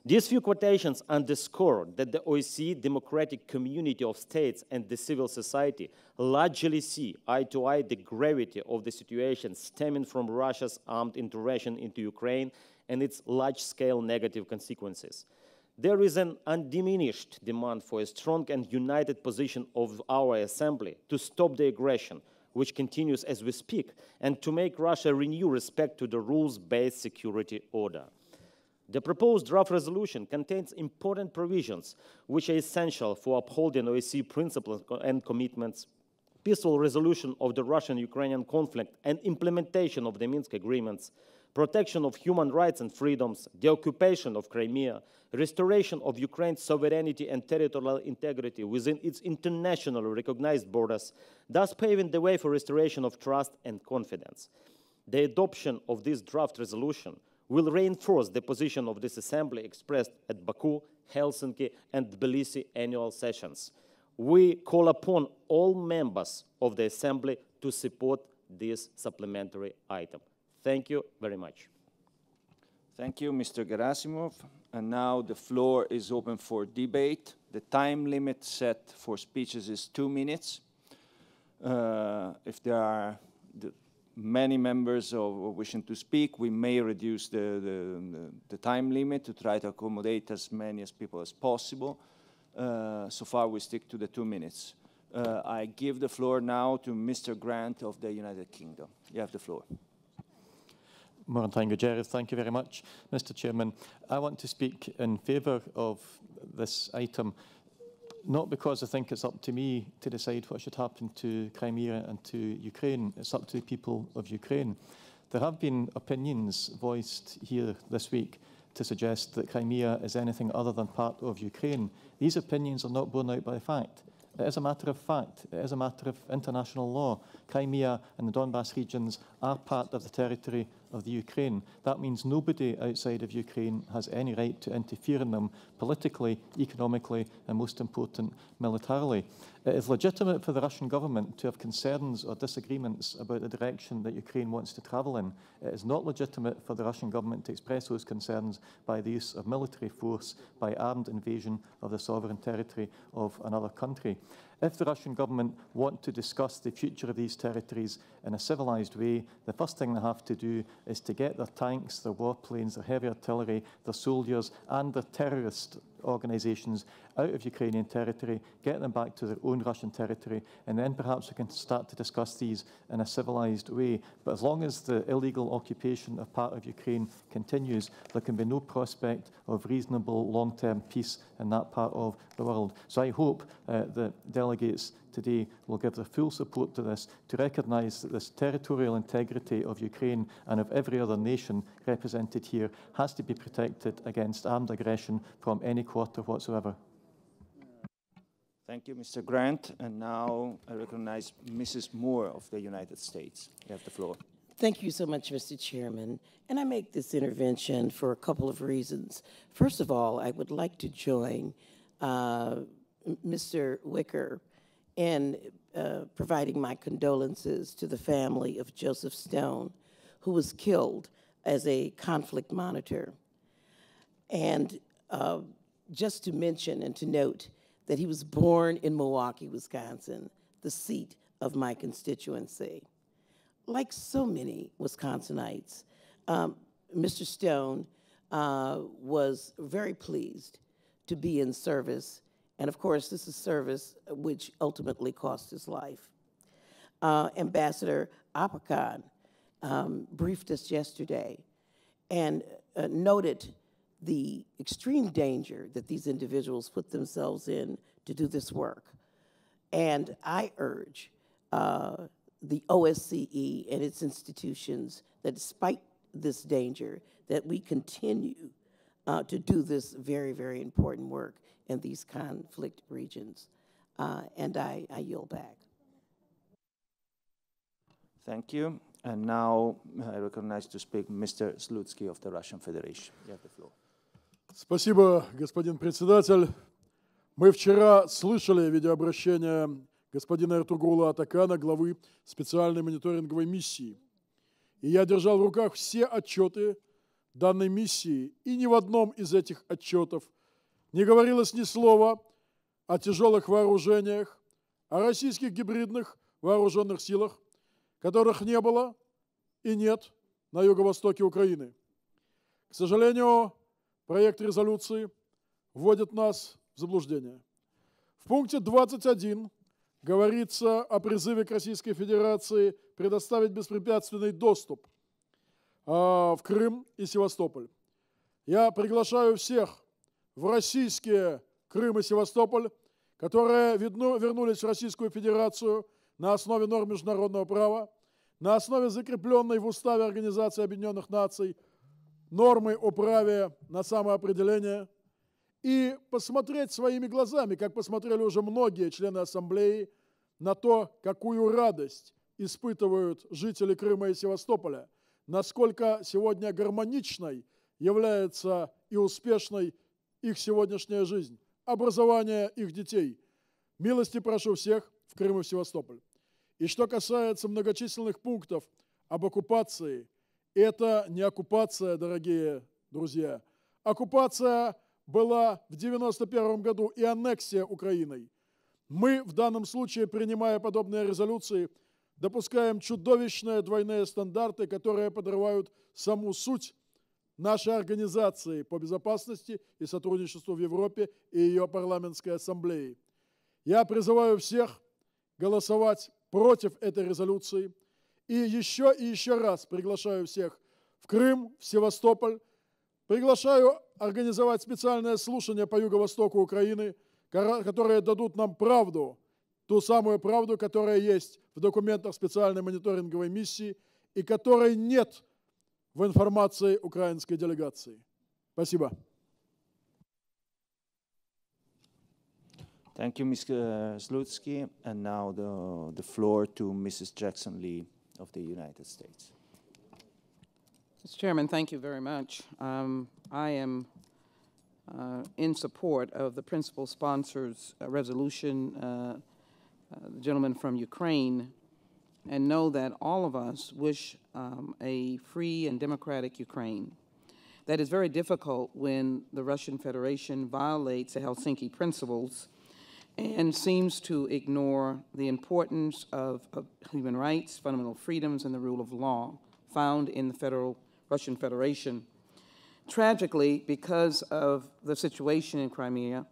These few quotations underscore that the OSCE democratic community of states and the civil society largely see eye-to-eye the gravity of the situation stemming from Russia's armed intervention into Ukraine and its large-scale negative consequences. There is an undiminished demand for a strong and united position of our Assembly to stop the aggression, which continues as we speak, and to make Russia renew respect to the rules-based security order. The proposed draft resolution contains important provisions which are essential for upholding OSCE principles and commitments, peaceful resolution of the Russian-Ukrainian conflict and implementation of the Minsk agreements, protection of human rights and freedoms, the occupation of Crimea, restoration of Ukraine's sovereignty and territorial integrity within its internationally recognized borders, thus paving the way for restoration of trust and confidence. The adoption of this draft resolution will reinforce the position of this Assembly expressed at Baku, Helsinki, and Tbilisi annual sessions. We call upon all members of the Assembly to support this supplementary item. Thank you very much. Thank you, Mr. Gerasimov. And now the floor is open for debate. The time limit set for speeches is 2 minutes. If there are many members wishing to speak, we may reduce the time limit to try to accommodate as many as people as possible. So far, we stick to the 2 minutes. I give the floor now to Mr. Grant of the United Kingdom. You have the floor. Thank you very much, Mr. Chairman. I want to speak in favour of this item, not because I think it's up to me to decide what should happen to Crimea and to Ukraine. It's up to the people of Ukraine. There have been opinions voiced here this week to suggest that Crimea is anything other than part of Ukraine. These opinions are not borne out by fact. It is a matter of fact. It is a matter of international law. Crimea and the Donbass regions are part of the territory of the Ukraine. That means nobody outside of Ukraine has any right to interfere in them politically, economically, and most important, militarily. It is legitimate for the Russian government to have concerns or disagreements about the direction that Ukraine wants to travel in. It is not legitimate for the Russian government to express those concerns by the use of military force, by armed invasion of the sovereign territory of another country. If the Russian government want to discuss the future of these territories in a civilized way, the first thing they have to do is to get their tanks, their warplanes, their heavy artillery, their soldiers, and their terrorist organisations out of Ukrainian territory, get them back to their own Russian territory, and then perhaps we can start to discuss these in a civilized way. But as long as the illegal occupation of part of Ukraine continues, there can be no prospect of reasonable long-term peace in that part of the world. So I hope that delegates today will give their full support to this, to recognise that this territorial integrity of Ukraine and of every other nation represented here has to be protected against armed aggression from any quarter whatsoever. Thank you, Mr. Grant. And now I recognize Mrs. Moore of the United States. You have the floor. Thank you so much, Mr. Chairman. And I make this intervention for a couple of reasons. First of all, I would like to join Mr. Wicker in providing my condolences to the family of Joseph Stone, who was killed as a conflict monitor. And just to mention and to note that he was born in Milwaukee, Wisconsin, the seat of my constituency. Like so many Wisconsinites, Mr. Stone was very pleased to be in service. And of course, this is service which ultimately cost his life. Ambassador Apakan briefed us yesterday and noted the extreme danger that these individuals put themselves in to do this work. And I urge the OSCE and its institutions that despite this danger, that we continue to do this very, very important work in these conflict regions. And I yield back. Thank you. And now I recognize to speak Mr. Slutsky of the Russian Federation. You have the floor. Спасибо, господин председатель. Мы вчера слышали видеообращение господина Эртугрула Атакана, главы специальной мониторинговой миссии. И я держал в руках все отчеты данной миссии, и ни в одном из этих отчетов не говорилось ни слова о тяжелых вооружениях, о российских гибридных вооруженных силах, которых не было и нет на юго-востоке Украины. К сожалению, проект резолюции вводит нас в заблуждение. В пункте 21 говорится о призыве к Российской Федерации предоставить беспрепятственный доступ в Крым и Севастополь. Я приглашаю всех в российские Крым и Севастополь, которые вернулись в Российскую Федерацию на основе норм международного права, на основе закрепленной в Уставе Организации Объединенных Наций нормы о праве на самоопределение, и посмотреть своими глазами, как посмотрели уже многие члены Ассамблеи, на то, какую радость испытывают жители Крыма и Севастополя, насколько сегодня гармоничной является и успешной их сегодняшняя жизнь, образование их детей. Милости прошу всех в Крым и в Севастополь. И что касается многочисленных пунктов об оккупации, это не оккупация, дорогие друзья. Оккупация была в 1991 году и аннексия Украиной. Мы в данном случае, принимая подобные резолюции, допускаем чудовищные двойные стандарты, которые подрывают саму суть нашей организации по безопасности и сотрудничеству в Европе и ее парламентской ассамблеи. Я призываю всех голосовать против этой резолюции и еще раз приглашаю всех в Крым, в Севастополь. Приглашаю организовать специальное слушание по юго-востоку Украины, которые дадут нам правду, ту самую правду, которая есть в документах специальной мониторинговой миссии и которой нет в информации украинской делегации. Спасибо. Thank you, Mr. Slutsky. And now the floor to Mrs. Jackson-Lee of the United States. Mr. Chairman, thank you very much. I am in support of the principal sponsor's resolution, the gentleman from Ukraine, and know that all of us wish a free and democratic Ukraine. That is very difficult when the Russian Federation violates the Helsinki principles and seems to ignore the importance of human rights, fundamental freedoms, and the rule of law found in the Russian Federation. Tragically, because of the situation in Crimea,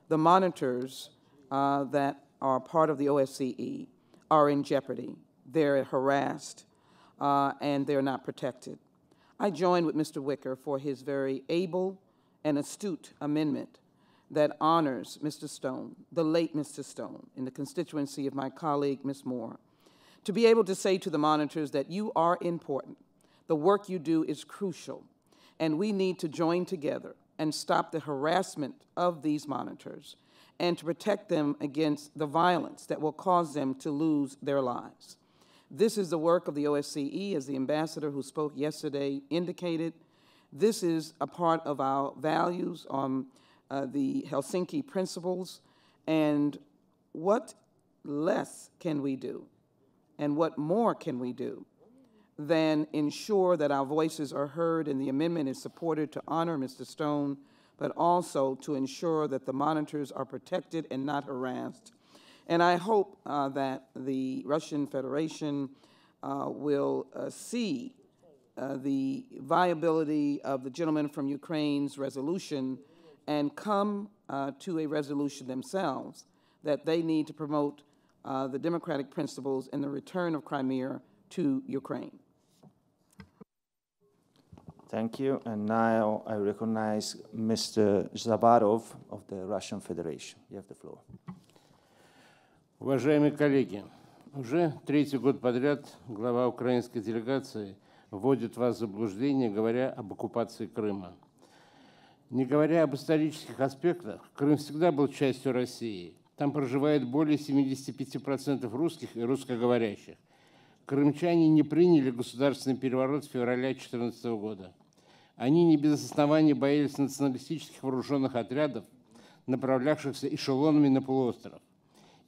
the monitors that are part of the OSCE are in jeopardy. They're harassed, and they're not protected. I join with Mr. Wicker for his very able and astute amendment that honors Mr. Stone, the late Mr. Stone, in the constituency of my colleague, Ms. Moore, to be able to say to the monitors that you are important. The work you do is crucial, and we need to join together and stop the harassment of these monitors and to protect them against the violence that will cause them to lose their lives. This is the work of the OSCE, as the ambassador who spoke yesterday indicated. This is a part of our values on the Helsinki principles, and what less can we do, and what more can we do than ensure that our voices are heard and the amendment is supported to honor Mr. Stone, but also to ensure that the monitors are protected and not harassed. And I hope that the Russian Federation will see the viability of the gentleman from Ukraine's resolution and come to a resolution themselves that they need to promote the democratic principles and the return of Crimea to Ukraine. Thank you. And now I recognize Mr. Zabarov of the Russian Federation. You have the floor. Уважаемые коллеги, уже третий год подряд глава украинской делегации вводит вас в заблуждение, говоря об оккупации Крыма. Не говоря об исторических аспектах, Крым всегда был частью России. Там проживает более 75% русских и русскоговорящих. Крымчане не приняли государственный переворот с февраля 2014 года. Они не без оснований боялись националистических вооруженных отрядов, направлявшихся эшелонами на полуостров.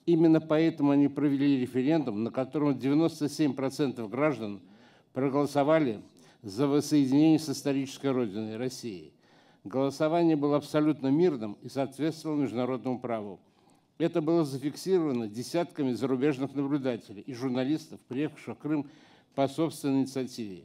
Именно поэтому они провели референдум, на котором 97% граждан проголосовали за воссоединение с исторической родиной России. Голосование было абсолютно мирным и соответствовало международному праву. Это было зафиксировано десятками зарубежных наблюдателей и журналистов, приехавших в Крым по собственной инициативе.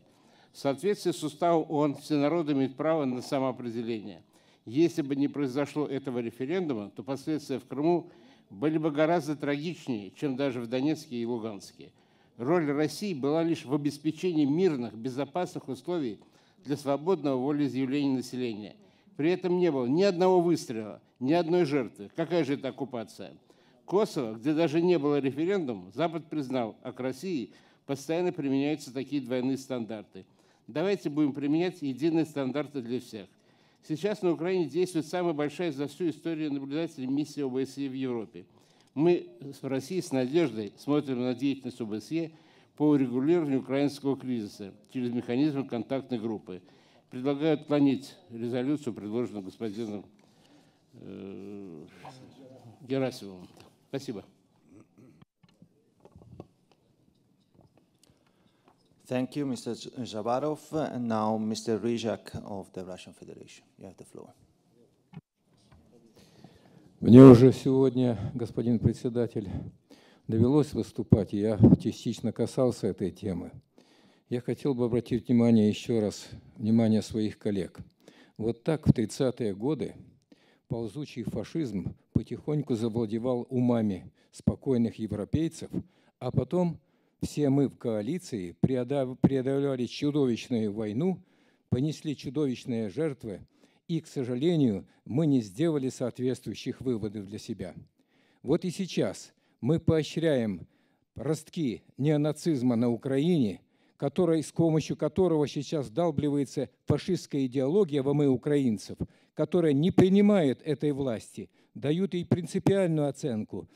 В соответствии с уставом ООН все народы имеют право на самоопределение. Если бы не произошло этого референдума, то последствия в Крыму были бы гораздо трагичнее, чем даже в Донецке и Луганске. Роль России была лишь в обеспечении мирных, безопасных условий для свободного волеизъявления населения. При этом не было ни одного выстрела, ни одной жертвы. Какая же это оккупация? Косово, где даже не было референдума, Запад признал, а к России постоянно применяются такие двойные стандарты. Давайте будем применять единые стандарты для всех. Сейчас на Украине действует самая большая за всю историю наблюдателей миссия ОБСЕ в Европе. Мы в России с надеждой смотрим на деятельность ОБСЕ по урегулированию украинского кризиса через механизм контактной группы. Предлагаю отклонить резолюцию, предложенную господином Герасимовым. Спасибо. Thank you, Mr. Zabarov. And now Mr. Rizhak of the Russian Federation. You have the floor. Мне уже сегодня, господин председатель, довелось выступать, и я частично касался этой темы. Я хотел бы обратить внимание еще раз, внимание своих коллег. Вот так в 30-е годы ползучий фашизм потихоньку завладевал умами спокойных европейцев, а потом все мы в коалиции преодолели чудовищную войну, понесли чудовищные жертвы, и, к сожалению, мы не сделали соответствующих выводов для себя. Вот и сейчас мы поощряем ростки неонацизма на Украине, с помощью которого сейчас вдалбливается фашистская идеология в умы украинцев, которая не принимает этой власти, дают ей принципиальную оценку.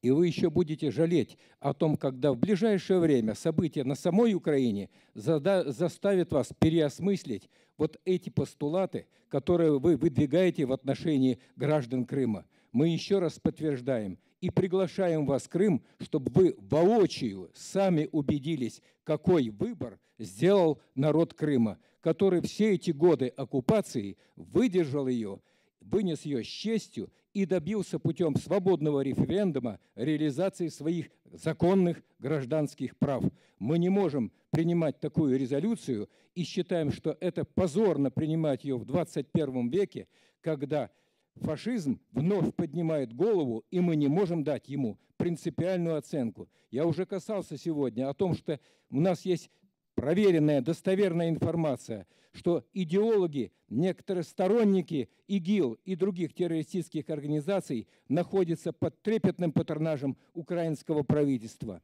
И вы еще будете жалеть о том, когда в ближайшее время события на самой Украине заставят вас переосмыслить вот эти постулаты, которые вы выдвигаете в отношении граждан Крыма. Мы еще раз подтверждаем и приглашаем вас в Крым, чтобы вы воочию сами убедились, какой выбор сделал народ Крыма, который все эти годы оккупации выдержал ее, вынес ее с честью и добился путем свободного референдума реализации своих законных гражданских прав. Мы не можем принимать такую резолюцию и считаем, что это позорно принимать ее в 21 веке, когда фашизм вновь поднимает голову, и мы не можем дать ему принципиальную оценку. Я уже касался сегодня о том, что у нас есть проверенная, достоверная информация, что идеологи, некоторые сторонники ИГИЛ и других террористических организаций находятся под трепетным патронажем украинского правительства.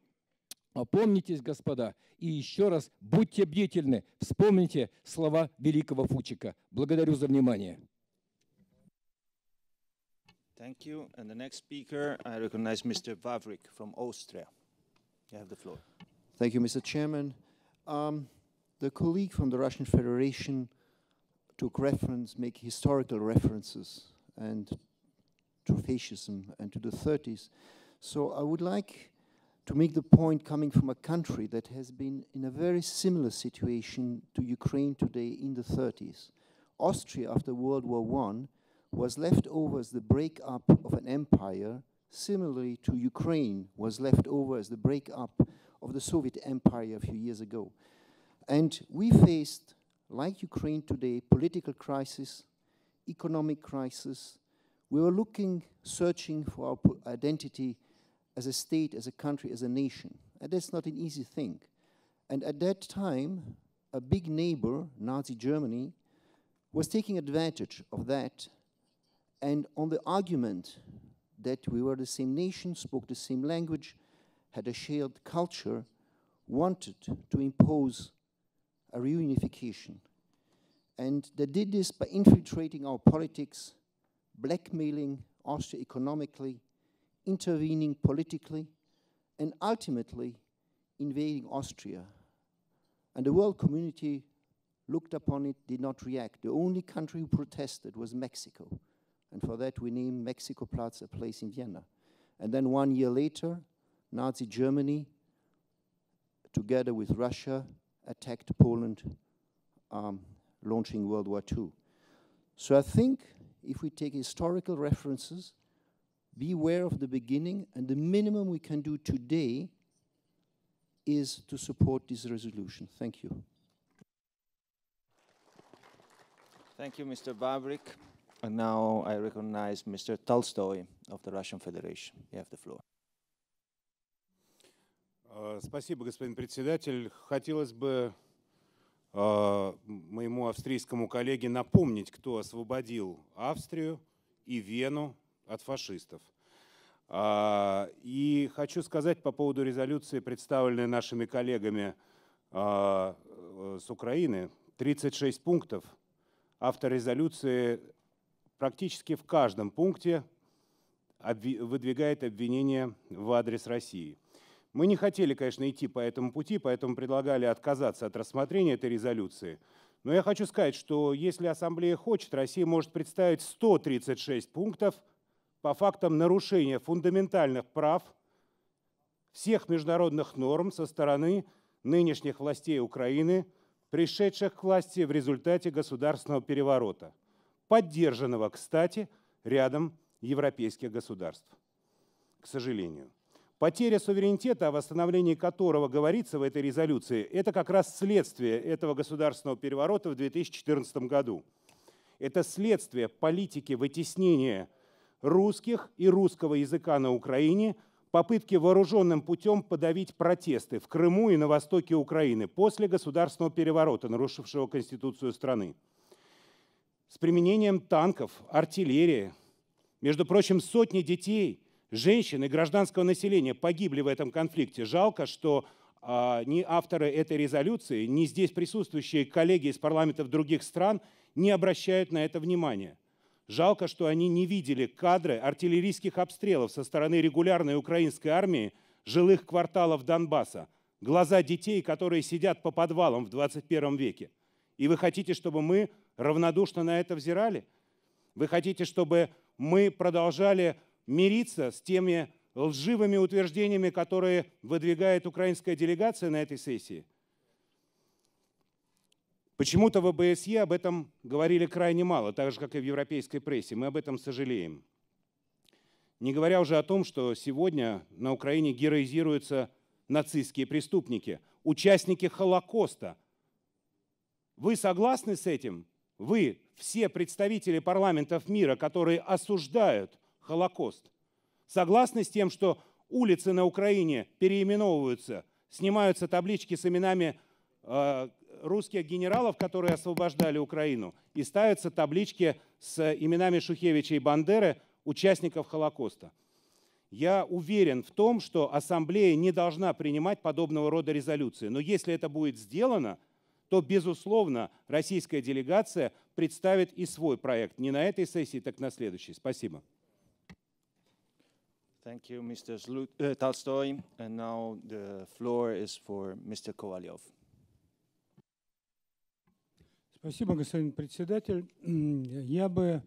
Опомнитесь, господа, и еще раз будьте бдительны, вспомните слова великого Фучика. Благодарю за внимание. Thank you. And the next speaker, I recognize Mr. Vavrik from Austria. You have the floor. Thank you, Mr. Chairman. The colleague from the Russian Federation took make historical references and to fascism and to the 30s. So I would like to make the point coming from a country that has been in a very similar situation to Ukraine today in the 30s. Austria, after World War I, was left over as the breakup of an empire, similarly to Ukraine was left over as the breakup of the Soviet Empire a few years ago. And we faced, like Ukraine today, political crisis, economic crisis. We were searching for our identity as a state, as a country, as a nation. And that's not an easy thing. And at that time, a big neighbor, Nazi Germany, was taking advantage of that. And on the argument that we were the same nation, spoke the same language, had a shared culture, wanted to impose a reunification. And they did this by infiltrating our politics, blackmailing Austria economically, intervening politically, and ultimately invading Austria, and the world community looked upon it, did not react. The only country who protested was Mexico. And for that, we named Mexico Platz, a place in Vienna. And then 1 year later, Nazi Germany, together with Russia, attacked Poland, launching World War II. So I think if we take historical references, be aware of the beginning, and the minimum we can do today is to support this resolution. Thank you. Thank you, Mr. Babrik. And now I recognize Mr. Tolstoy of the Russian Federation. You have the floor. Спасибо, господин председатель. Хотелось бы моему австрийскому коллеге напомнить, кто освободил Австрию и Вену от фашистов. И хочу сказать по поводу резолюции, представленной нашими коллегами с Украины, 36 пунктов. Автор резолюции практически в каждом пункте выдвигает обвинения в адрес России. Мы не хотели, конечно, идти по этому пути, поэтому предлагали отказаться от рассмотрения этой резолюции. Но я хочу сказать, что если Ассамблея хочет, Россия может представить 136 пунктов по фактам нарушения фундаментальных прав всех международных норм со стороны нынешних властей Украины, пришедших к власти в результате государственного переворота, поддержанного, кстати, рядом европейских государств. К сожалению. Потеря суверенитета, о восстановлении которого говорится в этой резолюции, это как раз следствие этого государственного переворота в 2014 году. Это следствие политики вытеснения русских и русского языка на Украине, попытки вооруженным путем подавить протесты в Крыму и на востоке Украины после государственного переворота, нарушившего конституцию страны. С применением танков, артиллерии, между прочим, сотни детей, женщин и гражданского населения погибли в этом конфликте. Жалко, что ни авторы этой резолюции, ни здесь присутствующие коллеги из парламентов других стран не обращают на это внимания. Жалко, что они не видели кадры артиллерийских обстрелов со стороны регулярной украинской армии жилых кварталов Донбасса, глаза детей, которые сидят по подвалам в 21 веке. И вы хотите, чтобы мы равнодушно на это взирали? Вы хотите, чтобы мы продолжали мириться с теми лживыми утверждениями, которые выдвигает украинская делегация на этой сессии? Почему-то в ОБСЕ об этом говорили крайне мало, так же, как и в европейской прессе. Мы об этом сожалеем. Не говоря уже о том, что сегодня на Украине героизируются нацистские преступники, участники Холокоста. Вы согласны с этим? Вы, все представители парламентов мира, которые осуждают Холокост, согласны с тем, что улицы на Украине переименовываются, снимаются таблички с именами русских генералов, которые освобождали Украину, и ставятся таблички с именами Шухевича и Бандеры, участников Холокоста? Я уверен в том, что Ассамблея не должна принимать подобного рода резолюции. Но если это будет сделано, то, безусловно, российская делегация представит и свой проект. Не на этой сессии, так на следующей. Спасибо. Thank you, Mr. Tolstoy. And now the floor is for Mr. Kovalyov. Спасибо, господин председатель. Я бы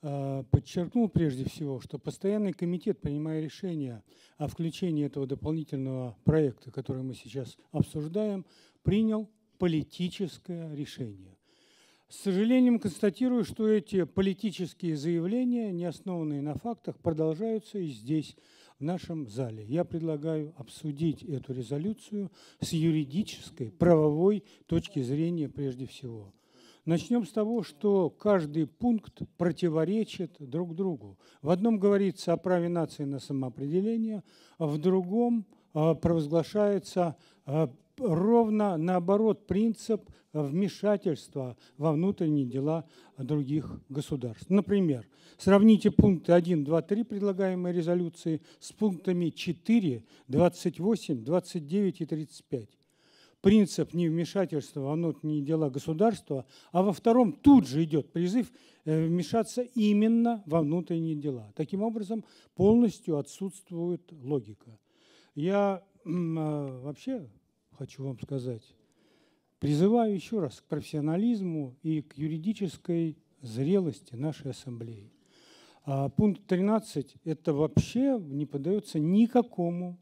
подчеркнул прежде всего, что постоянный комитет, принимая решение о включении этого дополнительного проекта, который мы сейчас обсуждаем, принял политическое решение. С сожалением констатирую, что эти политические заявления, не основанные на фактах, продолжаются и здесь, в нашем зале. Я предлагаю обсудить эту резолюцию с юридической, правовой точки зрения прежде всего. Начнем с того, что каждый пункт противоречит друг другу. В одном говорится о праве нации на самоопределение, а в другом провозглашается ровно наоборот принцип вмешательства во внутренние дела других государств. Например, сравните пункты 1, 2, 3 предлагаемой резолюции с пунктами 4, 28, 29 и 35. Принцип невмешательства во внутренние дела государства, а во втором тут же идет призыв вмешаться именно во внутренние дела. Таким образом, полностью отсутствует логика. Я вообще хочу вам сказать. Призываю еще раз к профессионализму и к юридической зрелости нашей ассамблеи. Пункт 13 – это вообще не поддается никакому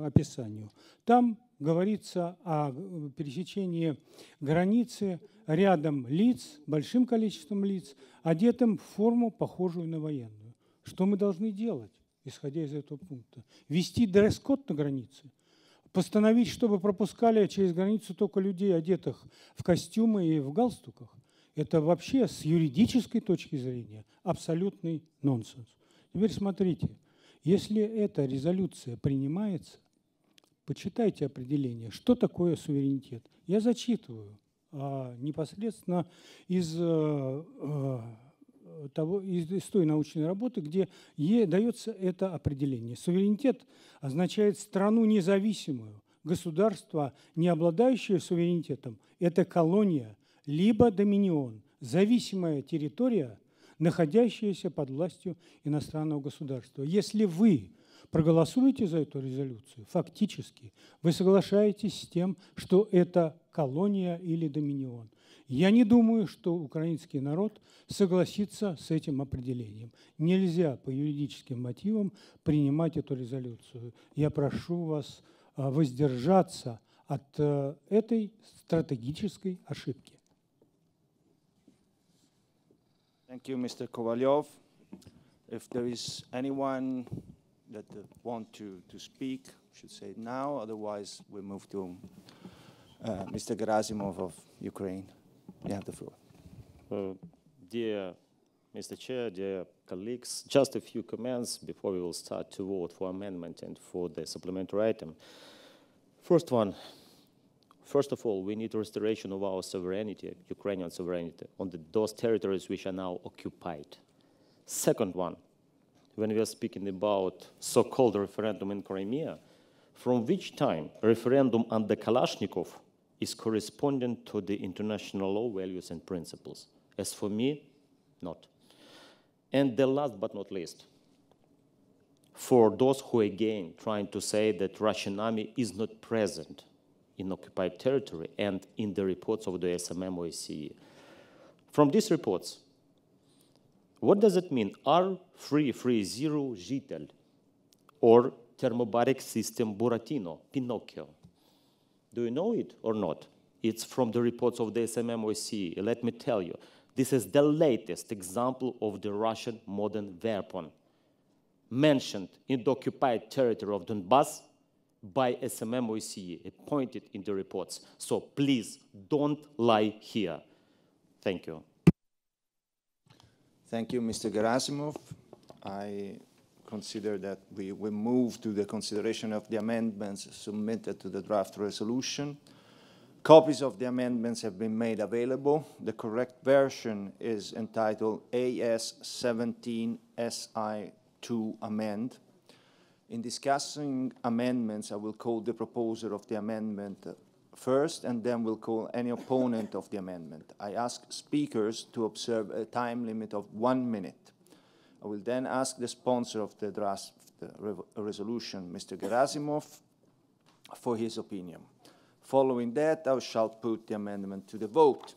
описанию. Там говорится о пересечении границы рядом лиц, большим количеством лиц, одетым в форму, похожую на военную. Что мы должны делать, исходя из этого пункта? Ввести дресс-код на границе? Постановить, чтобы пропускали через границу только людей, одетых в костюмы и в галстуках? Это вообще с юридической точки зрения абсолютный нонсенс. Теперь смотрите, если эта резолюция принимается, почитайте определение, что такое суверенитет. Я зачитываю непосредственно из той научной работы, где дается это определение. Суверенитет означает страну независимую, государство, не обладающее суверенитетом, это колония, либо доминион, зависимая территория, находящаяся под властью иностранного государства. Если вы проголосуете за эту резолюцию, фактически вы соглашаетесь с тем, что это колония или доминион. Я не думаю, что украинский народ согласится с этим определением. Нельзя по юридическим мотивам принимать эту резолюцию. Я прошу вас воздержаться от этой стратегической ошибки. Thank you, Mr. Kovalyov. If there is anyone that want to speak, should say it now. Otherwise, we move to Mr. Gerasimov of Ukraine. You have the floor. Dear Mr. Chair, dear colleagues, just a few comments before we will start to vote for amendment and for the supplementary item. First of all, we need restoration of our sovereignty, Ukrainian sovereignty, on those territories which are now occupied. Second one, when we are speaking about so-called referendum in Crimea, from which time referendum under Kalashnikov is corresponding to the international law values and principles? As for me, not. And the last but not least, for those who again trying to say that Russian army is not present in occupied territory and in the reports of the SMM OSCE. From these reports, what does it mean? R330 Zhitel or thermobaric system Buratino, Pinocchio? Do you know it or not? It's from the reports of the SMM OSCE. Let me tell you, this is the latest example of the Russian modern weapon mentioned in the occupied territory of Donbass by SMM OSCE, pointed in the reports. So please don't lie here. Thank you. Thank you, Mr. Gerasimov. I consider that we move to the consideration of the amendments submitted to the draft resolution. Copies of the amendments have been made available. The correct version is entitled AS17SI2 Amend. In discussing amendments, I will call the proposer of the amendment first, and then we'll call any opponent of the amendment. I ask speakers to observe a time limit of 1 minute. I will then ask the sponsor of the draft resolution, Mr. Gerasimov, for his opinion. Following that, I shall put the amendment to the vote.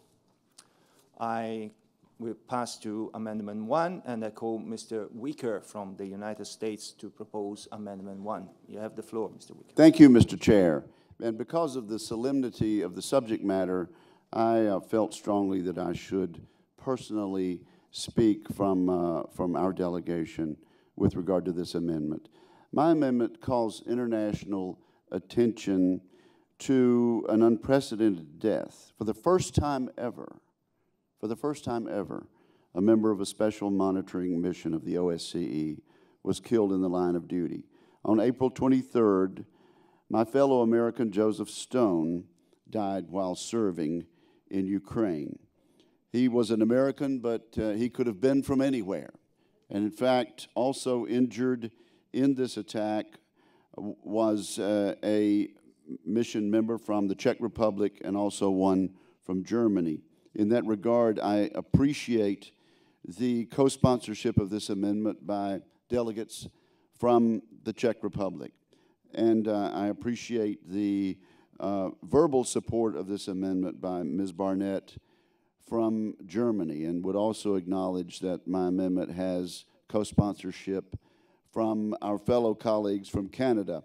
I will pass to Amendment 1, and I call Mr. Wicker from the United States to propose Amendment 1. You have the floor, Mr. Wicker. Thank you, Mr. Chair. And because of the solemnity of the subject matter, I felt strongly that I should personally speak from our delegation with regard to this amendment. My amendment calls international attention to an unprecedented death. For the first time ever, a member of a special monitoring mission of the OSCE was killed in the line of duty. On April 23rd, my fellow American Joseph Stone died while serving in Ukraine. He was an American, but he could have been from anywhere. And in fact, also injured in this attack was a mission member from the Czech Republic and also one from Germany. In that regard, I appreciate the co-sponsorship of this amendment by delegates from the Czech Republic. And I appreciate the verbal support of this amendment by Ms. Barnett from Germany, and would also acknowledge that my amendment has co-sponsorship from our fellow colleagues from Canada,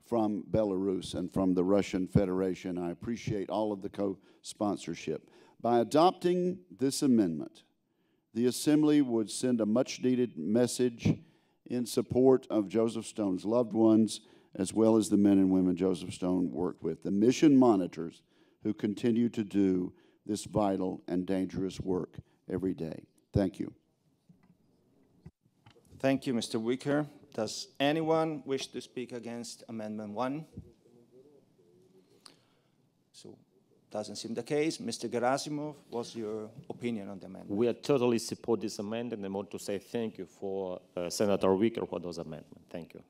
from Belarus, and from the Russian Federation. I appreciate all of the co-sponsorship. By adopting this amendment, the Assembly would send a much-needed message in support of Joseph Stone's loved ones, as well as the men and women Joseph Stone worked with, the mission monitors who continue to do this vital and dangerous work every day. Thank you. Thank you, Mr. Wicker. Does anyone wish to speak against Amendment 1? So, doesn't seem the case. Mr. Gerasimov, what's your opinion on the amendment? We are totally support this amendment and want to say thank you for Senator Wicker for those amendments. Thank you.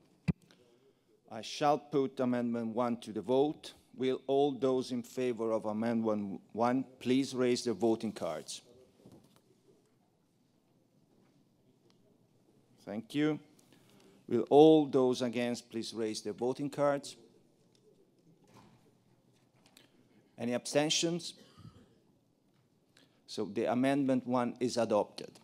I shall put Amendment 1 to the vote. Will all those in favor of Amendment 1 please raise their voting cards? Thank you. Will all those against please raise their voting cards? Any abstentions? So the Amendment 1 is adopted.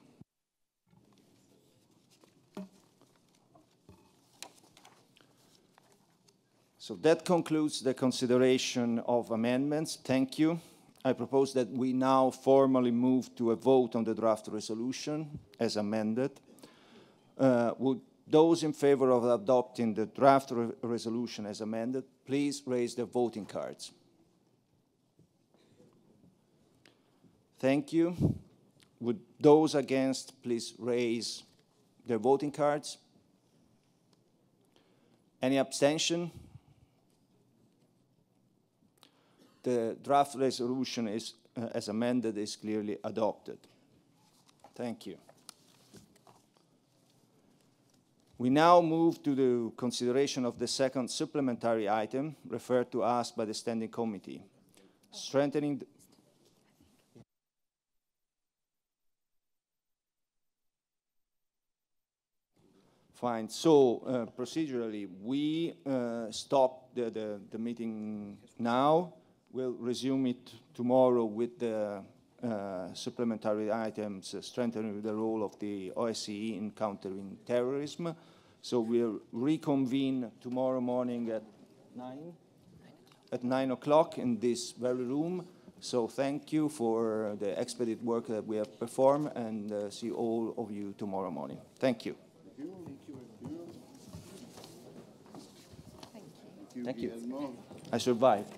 So that concludes the consideration of amendments. Thank you. I propose that we now formally move to a vote on the draft resolution as amended. Would those in favor of adopting the draft resolution as amended, please raise their voting cards. Thank you. Would those against please raise their voting cards? Any abstention? The draft resolution is, as amended, is clearly adopted. Thank you. We now move to the consideration of the second supplementary item referred to us by the Standing Committee, strengthening Fine. So procedurally, we stop the meeting now. We'll resume it tomorrow with the supplementary items strengthening the role of the OSCE in countering terrorism. So we'll reconvene tomorrow morning at 9 o'clock in this very room. So thank you for the expedited work that we have performed, and see all of you tomorrow morning. Thank you. Thank you. I survived.